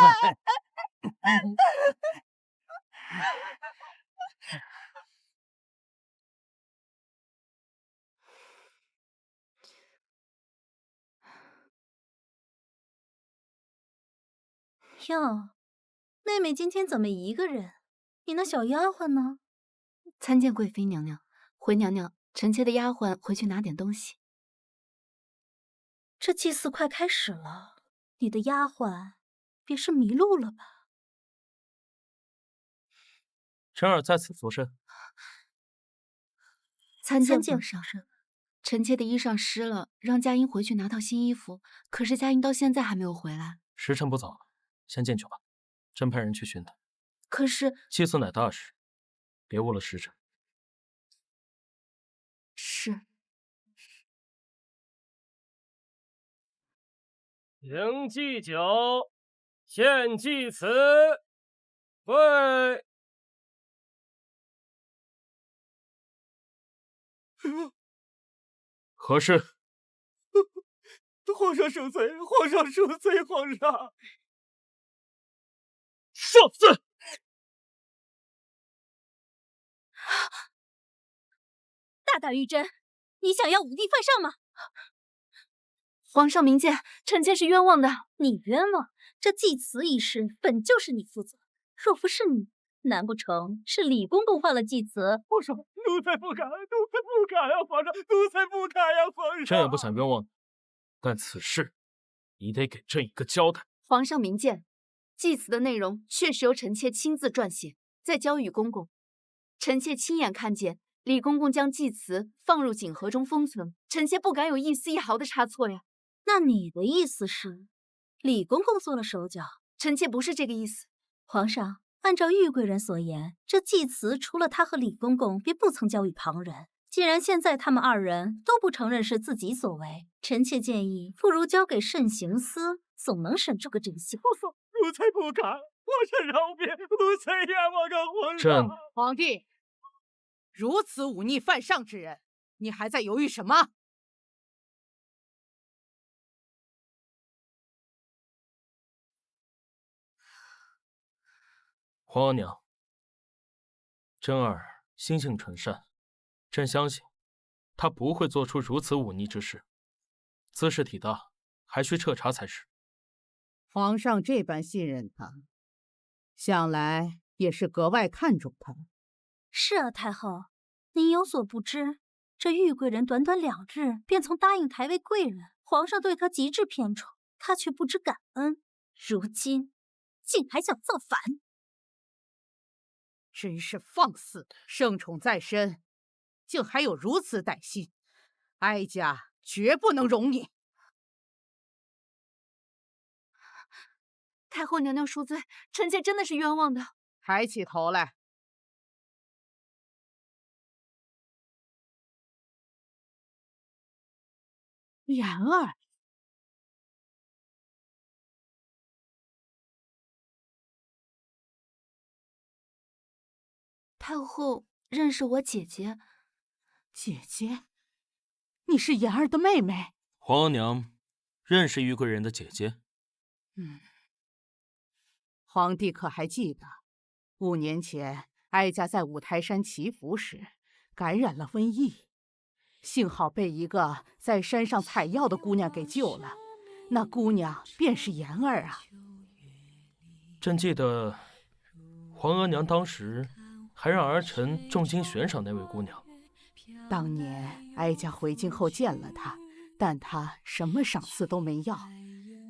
哟，妹妹今天怎么一个人？你那小丫鬟呢？参见贵妃娘娘。回娘娘，臣妾的丫鬟回去拿点东西。这祭祀快开始了，你的丫鬟别是迷路了吧？臣儿在此作甚。参见皇上。臣妾的衣裳湿了，让佳音回去拿套新衣服，可是佳音到现在还没有回来。时辰不早了，先进去吧。朕派人去寻他。可是祭祀乃大事，别误了时辰。是。迎祭酒，献祭词，跪。何事？皇上恕罪，皇上恕罪，皇上。受罪！大玉珍，你想要五帝犯上吗？皇上明鉴，臣妾是冤枉的。你冤枉？这祭词一事本就是你负责，若不是你，难不成是李公公犯了祭词？皇上，奴才不敢，奴才不敢呀！皇上，奴才不敢呀！皇上，朕也不想冤枉你，但此事你得给朕一个交代。皇上明鉴，祭词的内容确实由臣妾亲自撰写，再交予公公。臣妾亲眼看见李公公将祭词放入锦盒中封存，臣妾不敢有一丝一毫的差错呀。那你的意思是，李公公做了手脚？臣妾不是这个意思。皇上，按照玉贵人所言，这祭词除了他和李公公，便不曾交予旁人。既然现在他们二人都不承认是自己所为，臣妾建议不如交给慎刑司，总能审出个真相。奴才不敢，皇上饶别，奴才冤枉啊！皇上。皇帝，如此忤逆犯上之人，你还在犹豫什么？皇额娘，珍儿心性纯善，朕相信她不会做出如此忤逆之事。姿势体大，还需彻查才是。皇上这般信任他，想来也是格外看重他。是啊，太后，您有所不知，这玉贵人短短2日便曾答应抬为贵人，皇上对他极致偏宠，他却不知感恩，如今竟还想造反，真是放肆！圣宠在身，竟还有如此歹心，哀家绝不能容你。太后娘娘恕罪，臣妾真的是冤枉的。抬起头来。妍儿，太后认识我姐姐？姐姐，你是妍儿的妹妹？皇额娘认识玉贵人的姐姐。皇帝可还记得5年前哀家在五台山祈福时感染了瘟疫？幸好被一个在山上采药的姑娘给救了，那姑娘便是妍儿啊。朕记得，皇额娘当时还让儿臣重金悬赏那位姑娘。当年哀家回京后见了她，但她什么赏赐都没要。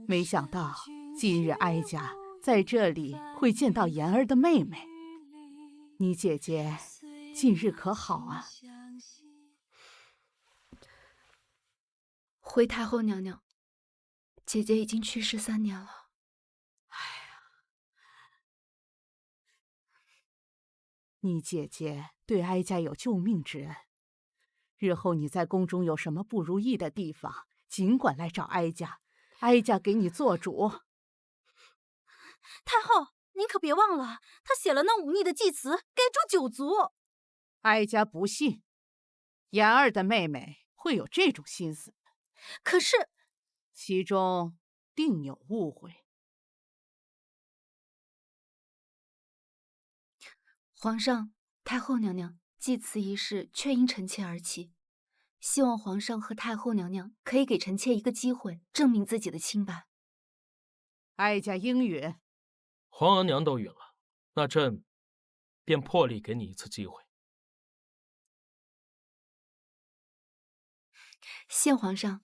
没想到今日哀家在这里会见到妍儿的妹妹。你姐姐近日可好啊？回太后娘娘，姐姐已经去世3年了。你姐姐对哀家有救命之恩，日后你在宫中有什么不如意的地方，尽管来找哀家，哀家给你做主。太后，您可别忘了，他写了那忤逆的祭词，该诛9族。哀家不信，妍儿的妹妹会有这种心思。可是，其中定有误会。皇上、太后娘娘，祭词仪式确因臣妾而起，希望皇上和太后娘娘可以给臣妾一个机会，证明自己的清白。哀家应允。皇额娘都允了，那朕便破例给你一次机会。谢皇上。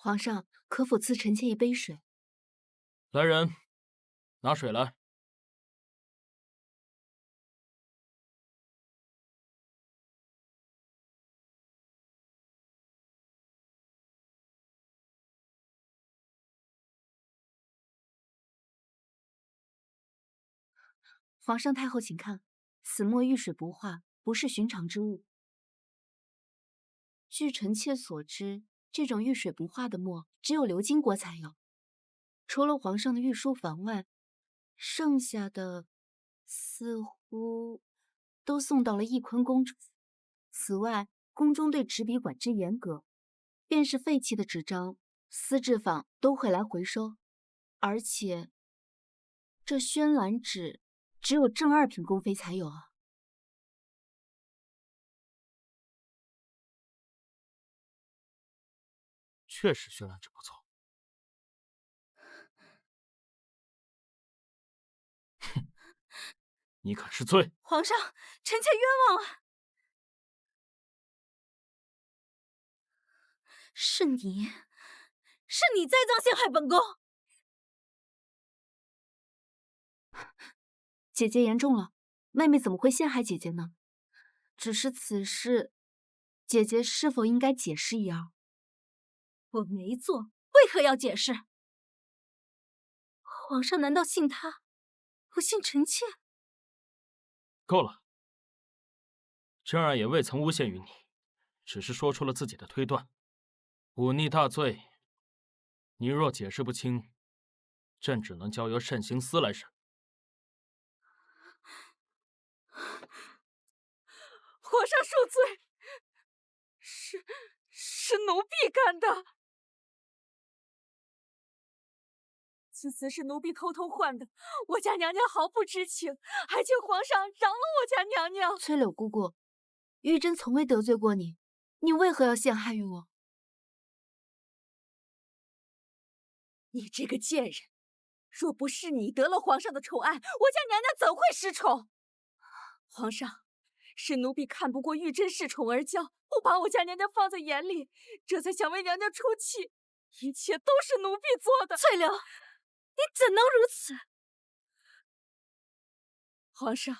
皇上，可否赐臣妾一杯水？来人，拿水来。皇上太后，请看，此墨遇水不化，不是寻常之物。据臣妾所知，这种遇水不化的墨，只有鎏金国才有。除了皇上的御书房外，剩下的似乎都送到了翊坤宫中。此外，宫中对纸笔管制严格，便是废弃的纸张，丝制坊都会来回收。而且，这宣兰纸只有正2品宫妃才有啊。确实宣兰纸不错。哼，你可知罪？皇上，臣妾冤枉啊！是你栽赃陷害本宫！姐姐言重了，妹妹怎么会陷害姐姐呢？只是此事，姐姐是否应该解释一二？我没做，为何要解释？皇上难道信他，不信臣妾？够了，朕儿也未曾诬陷于你，只是说出了自己的推断。忤逆大罪，你若解释不清，朕只能交由慎刑司来审。皇上恕罪，是奴婢干的。此词是奴婢偷偷换的，我家娘娘毫不知情，还请皇上饶了我家娘娘。翠柳姑姑，玉珍从未得罪过你，你为何要陷害于我？你这个贱人，若不是你得了皇上的宠爱，我家娘娘怎会失宠？皇上，是奴婢看不过玉珍恃宠而骄，不把我家娘娘放在眼里，这才想为娘娘出气，一切都是奴婢做的。翠柳，你怎能如此？皇上，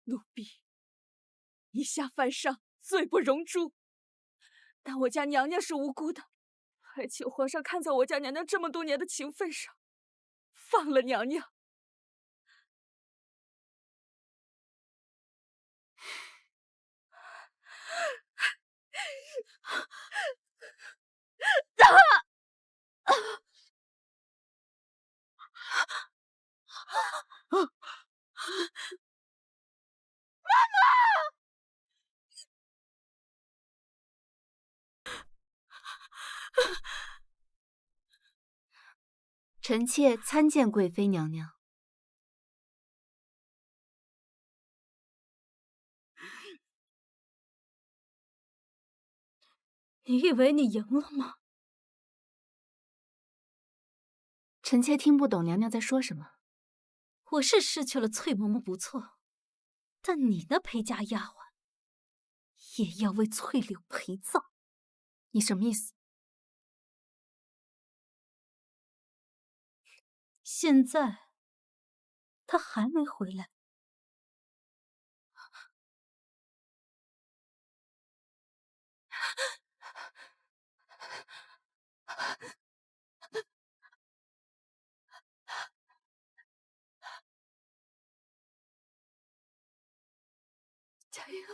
奴婢以下犯上，罪不容诛。但我家娘娘是无辜的，还请皇上看在我家娘娘这么多年的情分上，放了娘娘。臣妾参见贵妃娘娘。你以为你赢了吗？臣妾听不懂娘娘在说什么。我是失去了翠嬷嬷不错，但你那陪嫁丫鬟也要为翠柳陪葬。你什么意思？现在她还没回来。佳莹，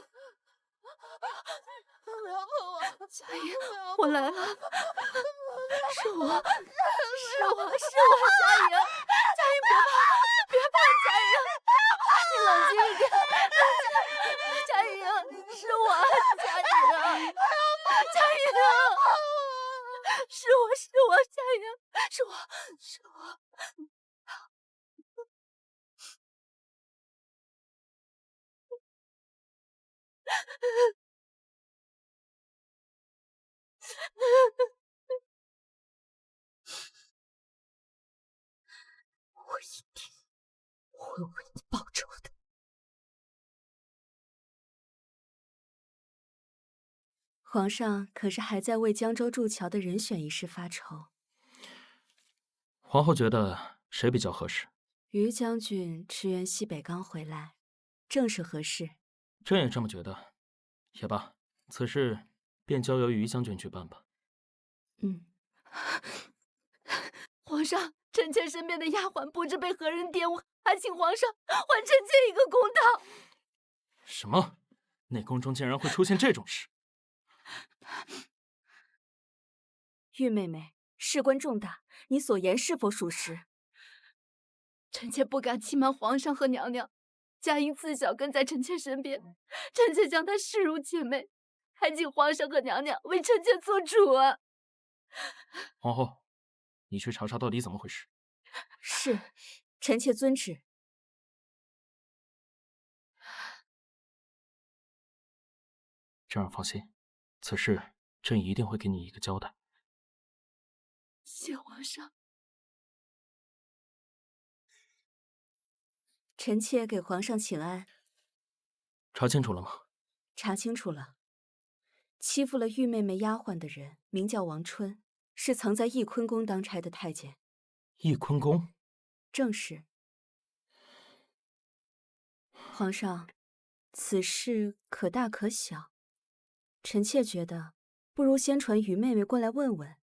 不要碰我！佳莹，我来了，是我，佳莹，佳莹别怕，佳莹，你冷静一点，佳莹，是我，佳莹，佳莹，是我，佳莹，是我。我一定会为你报仇的。皇上可是还在为江州筑桥的人选一事发愁。皇后觉得谁比较合适？于将军驰援西北刚回来，正是合适。朕也这么觉得。也罢，此事便交由于将军去办吧。皇上，臣妾身边的丫鬟不知被何人玷污，还请皇上还臣妾一个公道。什么？内宫中竟然会出现这种事？玉妹妹，事关重大，你所言是否属实？臣妾不敢欺瞒皇上和娘娘。佳莹自小跟在臣妾身边，臣妾将她视如姐妹，还请皇上和娘娘为臣妾做主啊！皇后，你去查查到底怎么回事。是，臣妾遵旨。朕儿放心，此事朕一定会给你一个交代。谢皇上。臣妾给皇上请安。查清楚了吗？查清楚了。欺负了玉妹妹丫鬟的人名叫王春，是曾在翊坤宫当差的太监。翊坤宫？正是。皇上，此事可大可小，臣妾觉得不如先传于妹妹过来问问。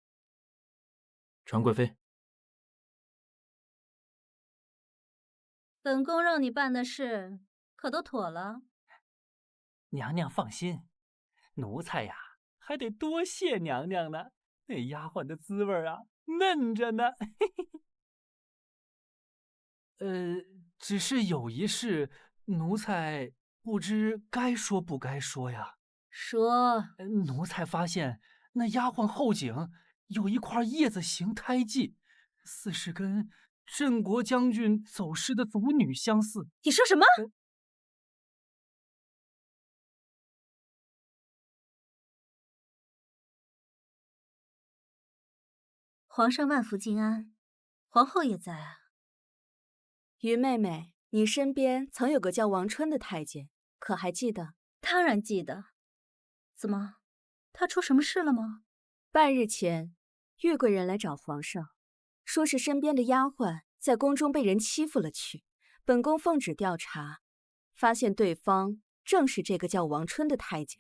传贵妃。本宫让你办的事可都妥了？娘娘放心，奴才呀还得多谢娘娘呢。那丫鬟的滋味啊，嫩着呢。只是有一事，奴才不知该说不该说呀。说。奴才发现那丫鬟后颈有一块叶子形胎记，似是跟镇国将军走失的族女相似。你说什么？皇上万福金安，皇后也在啊。于妹妹，你身边曾有个叫王春的太监，可还记得？当然记得。怎么，他出什么事了吗？半日前，玉贵人来找皇上，说是身边的丫鬟在宫中被人欺负了去。本宫奉旨调查，发现对方正是这个叫王春的太监，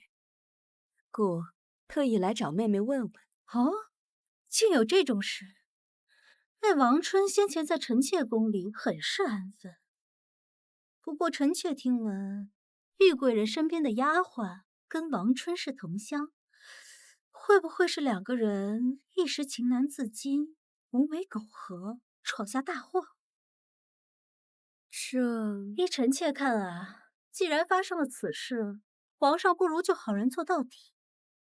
故特意来找妹妹问问。哦，竟有这种事！那王春先前在臣妾宫里很是安分，不过臣妾听闻，玉贵人身边的丫鬟跟王春是同乡，会不会是两个人一时情难自禁，无为苟合，闯下大祸？依臣妾看啊，既然发生了此事，皇上不如就好人做到底，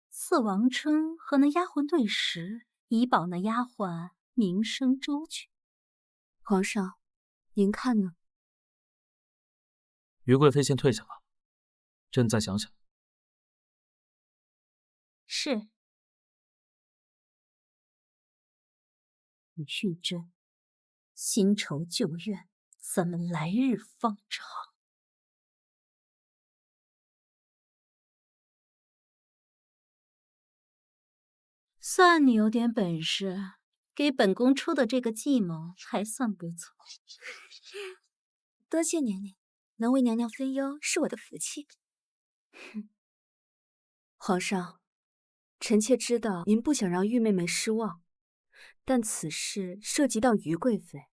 赐王春和那丫鬟对食，以保那丫鬟名声周全。皇上，您看呢？于贵妃先退下吧，朕再想想。是。玉珍，新仇旧怨，咱们来日方长。算你有点本事，给本宫出的这个计谋还算不错。多谢娘娘，能为娘娘分忧是我的福气。皇上，臣妾知道您不想让玉妹妹失望，但此事涉及到于贵妃，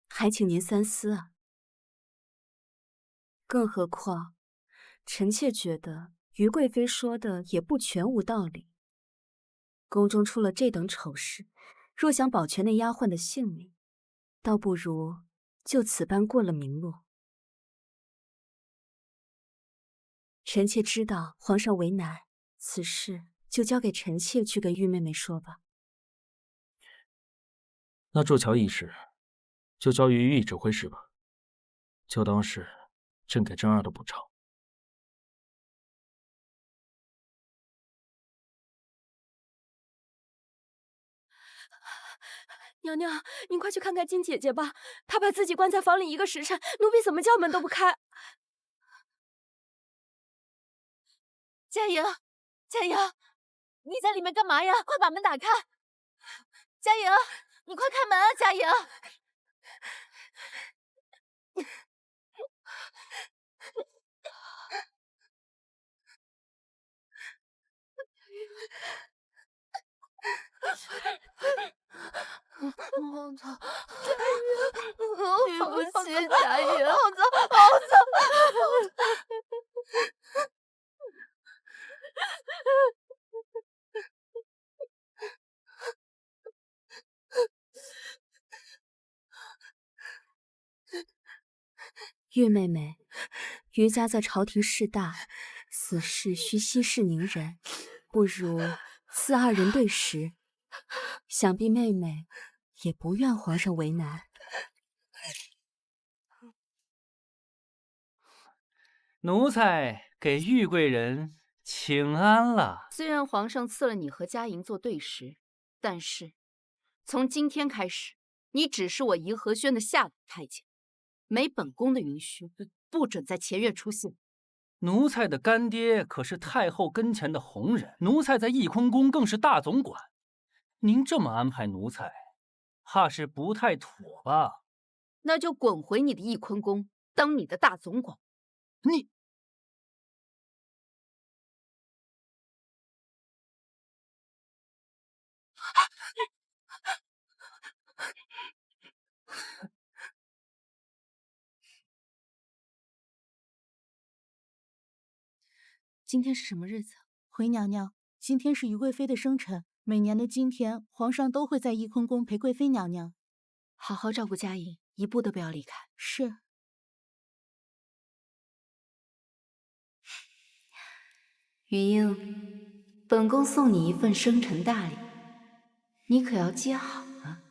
还请您三思啊。更何况，臣妾觉得于贵妃说的也不全无道理。宫中出了这等丑事，若想保全那丫鬟的性命，倒不如就此般过了明路。臣妾知道皇上为难，此事就交给臣妾去跟玉妹妹说吧。那筑桥一事，就交于御指挥使吧，就当是朕给珍儿的补偿。娘娘，您快去看看金姐姐吧，她把自己关在房里1个时辰，奴婢怎么叫门都不开。佳莹，佳莹，你在里面干嘛呀？快把门打开！佳莹，你快开门啊！佳莹，好脏，对不起，佳莹，好脏，好脏。玉妹妹，于家在朝廷势大，此事需息事宁人，不如赐2人对食。想必妹妹也不愿皇上为难。奴才给玉贵人请安了。虽然皇上赐了你和佳莹做对食，但是从今天开始，你只是我颐和轩的下等太监，没本宫的允许，不准在前院出现。奴才的干爹可是太后跟前的红人，奴才在翊坤宫更是大总管。您这么安排奴才，怕是不太妥吧？那就滚回你的翊坤宫，当你的大总管。你今天是什么日子？回娘娘，今天是于贵妃的生辰，每年的今天，皇上都会在翊坤宫陪贵妃娘娘。好好照顾佳莹，一步都不要离开。是。余英，本宫送你一份生辰大礼，你可要接好了。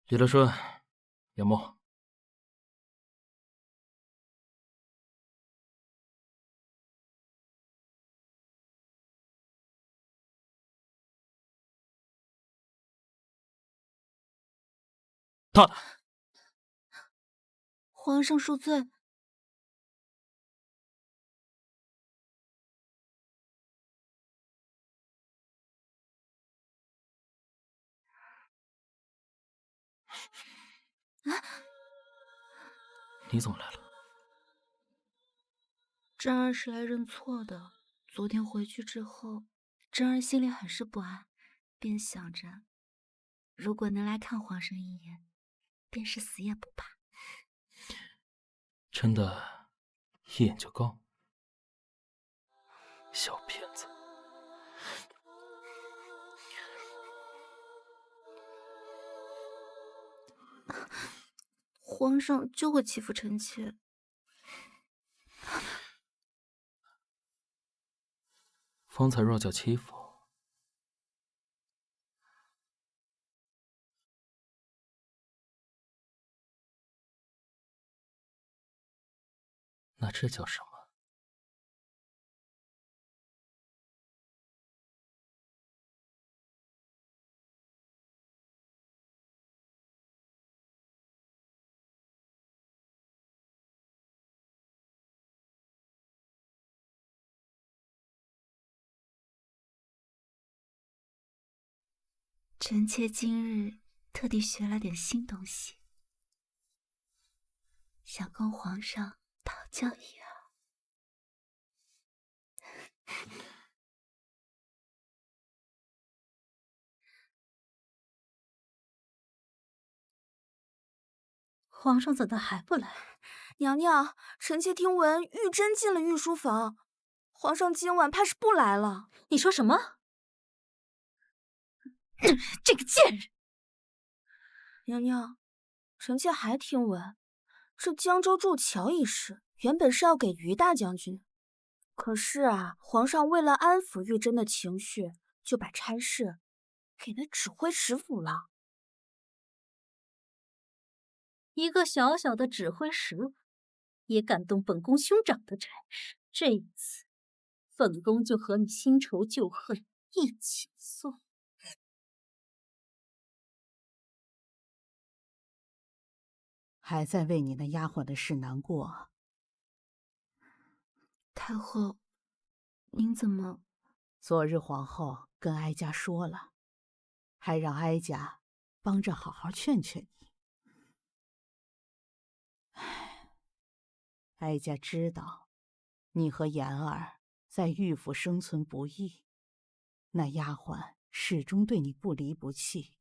李德顺，严墨。他，皇上恕罪。你怎么来了？珍儿是来认错的。昨天回去之后，珍儿心里很是不安，便想着，如果能来看皇上一眼，便是死也不怕。真的，一眼就够？小骗子！皇上就会欺负臣妾。方才若叫欺负，那这叫什么？臣妾今日特地学了点新东西，想跟皇上讨教一二。皇上怎的还不来？娘娘，臣妾听闻玉珍进了御书房，皇上今晚怕是不来了。你说什么？这个贱人！娘娘，臣妾还听闻，这江州筑桥一事原本是要给于大将军，可是啊，皇上为了安抚玉珍的情绪，就把差事给了指挥使府了。一个小小的指挥使府，也敢动本宫兄长的差事，这一次，本宫就和你新仇旧恨一起算。还在为你那丫鬟的事难过？太后，您怎么？昨日皇后跟哀家说了，还让哀家帮着好好劝劝你。哀家知道，你和妍儿在玉府生存不易，那丫鬟始终对你不离不弃，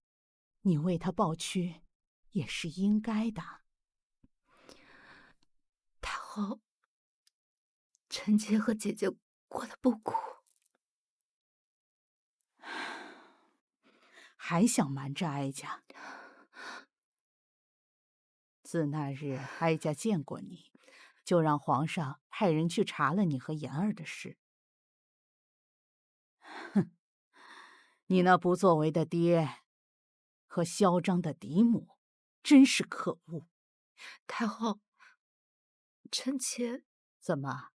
你为她抱屈也是应该的。太后，臣妾和姐姐过得不苦，还想瞒着哀家？自那日哀家见过你，就让皇上派人去查了你和妍儿的事。哼，你那不作为的爹和嚣张的嫡母，真是可恶。太后，臣妾怎么？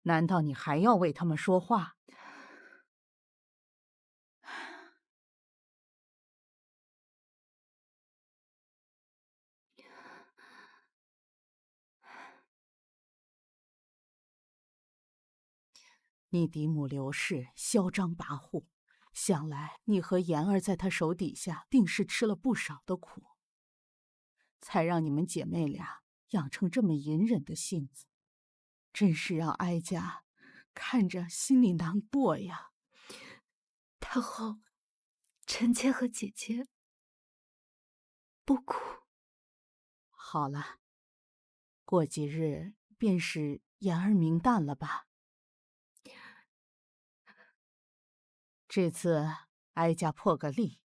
难道你还要为他们说话？你嫡母刘氏嚣张跋扈，想来你和妍儿在她手底下定是吃了不少的苦，才让你们姐妹俩养成这么隐忍的性子，真是让哀家看着心里难过呀。太后，臣妾和姐姐不苦。好了，过几日便是妍儿明诞了吧？这次哀家破个例，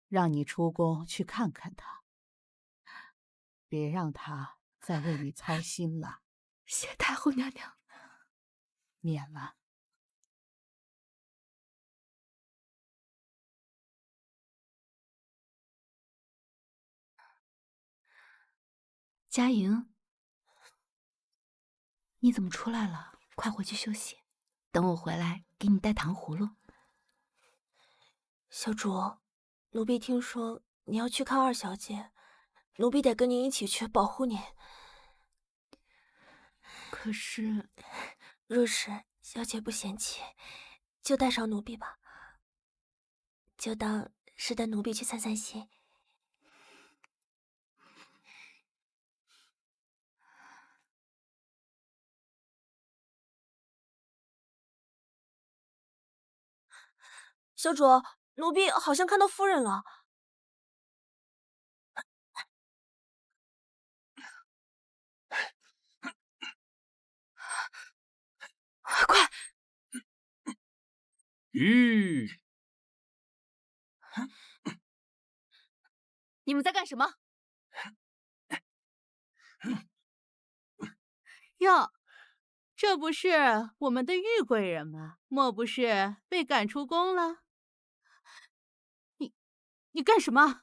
让你出宫去看看他。别让他再为你操心了。谢太后娘娘。免了。佳莹，你怎么出来了？快回去休息，等我回来给你带糖葫芦。小主，奴婢听说你要去看二小姐，奴婢得跟您一起去保护您。可是，若是小姐不嫌弃，就带上奴婢吧，就当是带奴婢去散散心。小主，奴婢好像看到夫人了。快！你们在干什么？哟，这不是我们的玉贵人吗？莫不是被赶出宫了？你干什么？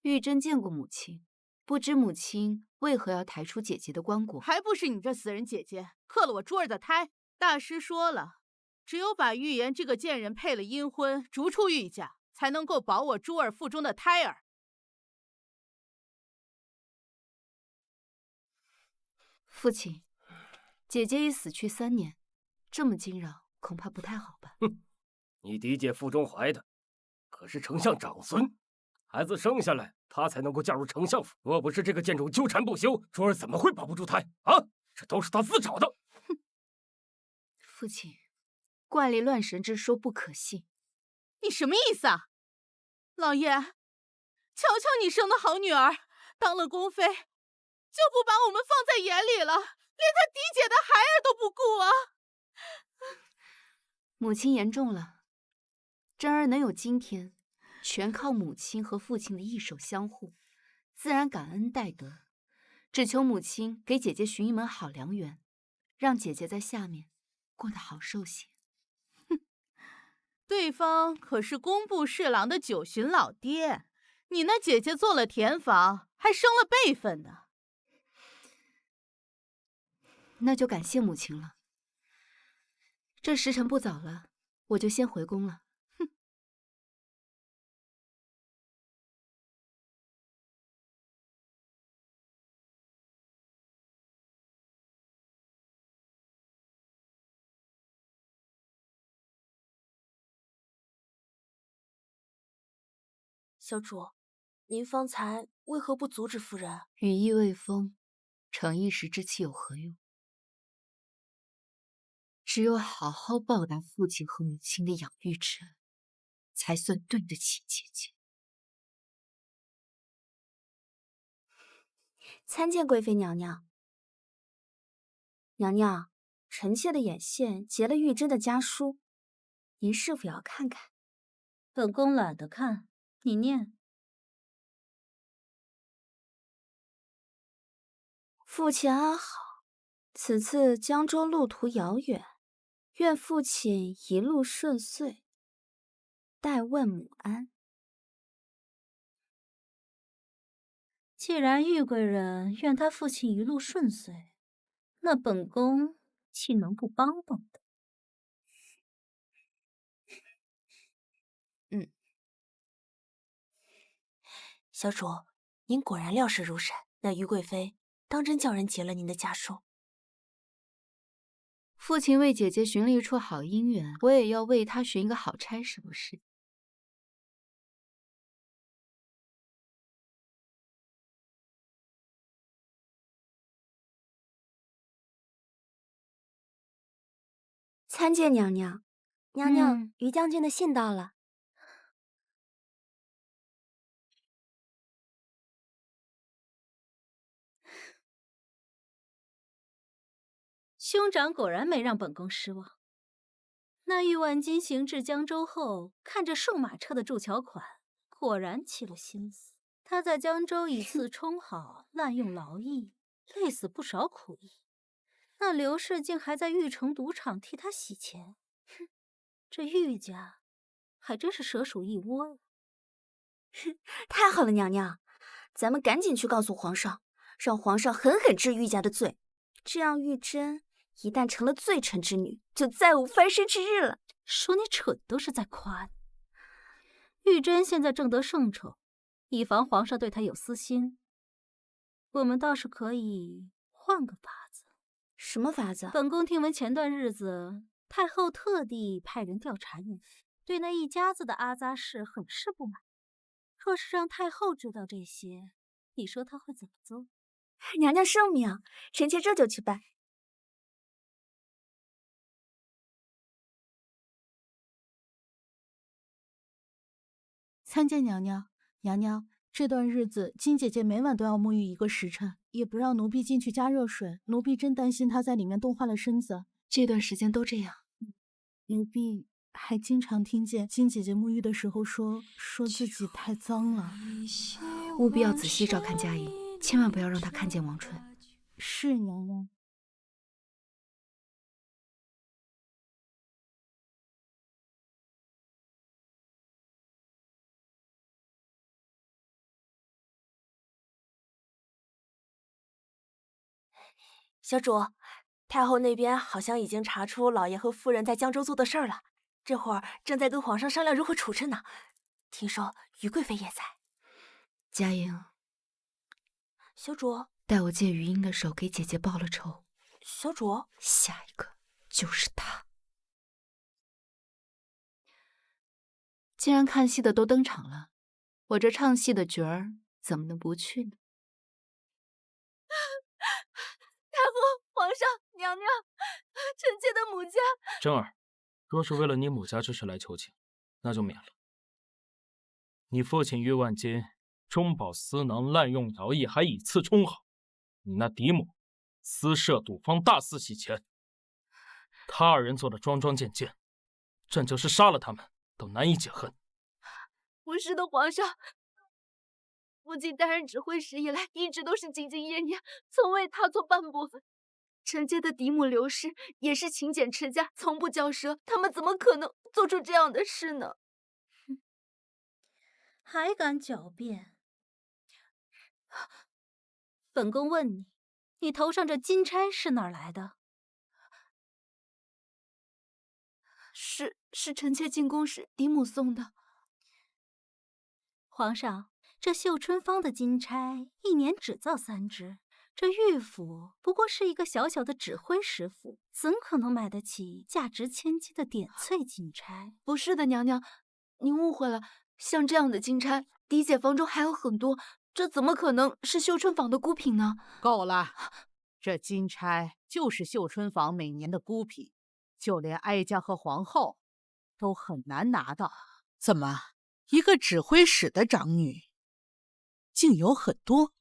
玉珍见过母亲，不知母亲为何要抬出姐姐的棺椁？还不是你这死人姐姐克了我珠儿的胎！大师说了，只有把玉言这个贱人配了阴婚，逐出玉家，才能够保我珠儿腹中的胎儿。父亲，姐姐已死去3年，这么惊扰，恐怕不太好吧？哼，你嫡姐腹中怀的可是丞相长孙，孩子生下来，她才能够嫁入丞相府。若不是这个贱种纠缠不休，珠儿怎么会保不住胎啊？这都是她自找的。哼，父亲，怪力乱神之说不可信。你什么意思啊？老爷，瞧瞧你生的好女儿，当了宫妃，就不把我们放在眼里了，连她嫡姐的孩儿都不顾啊！母亲言重了。珍儿能有今天，全靠母亲和父亲的一手相护，自然感恩戴德。只求母亲给姐姐寻一门好良缘，让姐姐在下面过得好受些。哼，对方可是工部侍郎的9旬老爹，你那姐姐做了田房，还升了辈分呢。那就感谢母亲了。这时辰不早了，我就先回宫了。小主，您方才为何不阻止夫人？羽翼未丰，逞一时之气有何用？只有好好报答父亲和母亲的养育之恩，才算对得起姐姐。参见贵妃娘娘。娘娘，臣妾的眼线结了玉珍的家书，您是否要看看？本宫懒得看，你念。父亲安好，此次江州路途遥远，愿父亲一路顺遂。代问母安。既然玉贵人愿他父亲一路顺遂，那本宫岂能不帮帮的？小主，您果然料事如神。那于贵妃当真叫人结了您的家书。父亲为姐姐寻了一处好姻缘，我也要为她寻一个好差，是不是？参见娘娘。娘娘，于将军的信到了。兄长果然没让本宫失望。那玉万金行至江州后，看着数马车的铸桥款，果然起了心思。他在江州以次充好，滥用劳役，累死不少苦役。那刘氏竟还在玉城赌场替他洗钱，哼，这玉家还真是蛇鼠一窝呀！太好了，娘娘，咱们赶紧去告诉皇上，让皇上狠狠治玉家的罪。这样玉珍一旦成了罪臣之女，就再无翻身之日了。说你蠢都是在夸你。玉珍现在正得圣宠，以防皇上对她有私心，我们倒是可以换个法子。什么法子？本宫听闻前段日子太后特地派人调查岳府，对那一家子的阿扎氏很是不满。若是让太后知道这些，你说她会怎么做？娘娘圣明，臣妾这就去办。参见娘娘。娘娘，这段日子金姐姐每晚都要沐浴1个时辰，也不让奴婢进去加热水，奴婢真担心她在里面冻坏了身子。这段时间都这样。奴婢还经常听见金姐姐沐浴的时候说自己太脏了。务必要仔细照看佳莹，千万不要让她看见王纯。是娘娘。小主，太后那边好像已经查出老爷和夫人在江州做的事儿了，这会儿正在跟皇上商量如何处置呢。听说于贵妃也在。佳莹，小主，代我借余英的手给姐姐报了仇。小主，下一个就是他。既然看戏的都登场了，我这唱戏的角儿怎么能不去呢？太后、皇上、娘娘，臣妾的母家。珍儿，若是为了你母家之事来求情，那就免了。你父亲岳万金中饱私囊，滥用徭役，还以次充好。你那嫡母私设赌坊，大肆洗钱，他二人做的桩桩件件，朕就是杀了他们都难以解恨。不是的，皇上。父亲担任指挥使以来，一直都是兢兢业业，从未踏错半步。臣妾的嫡母刘氏也是勤俭持家，从不骄奢，他们怎么可能做出这样的事呢？还敢狡辩！本宫问你，你头上这金钗是哪儿来的？是臣妾进宫时嫡母送的。皇上，这绣春坊的金钗一年只造3只，这御府不过是一个小小的指挥使府，怎可能买得起价值千金的点翠金钗？不是的，娘娘，您误会了。像这样的金钗，嫡姐房中还有很多，这怎么可能是绣春坊的孤品呢？够了，这金钗就是绣春坊每年的孤品，就连哀家和皇后都很难拿到。怎么，一个指挥使的长女竟有很多？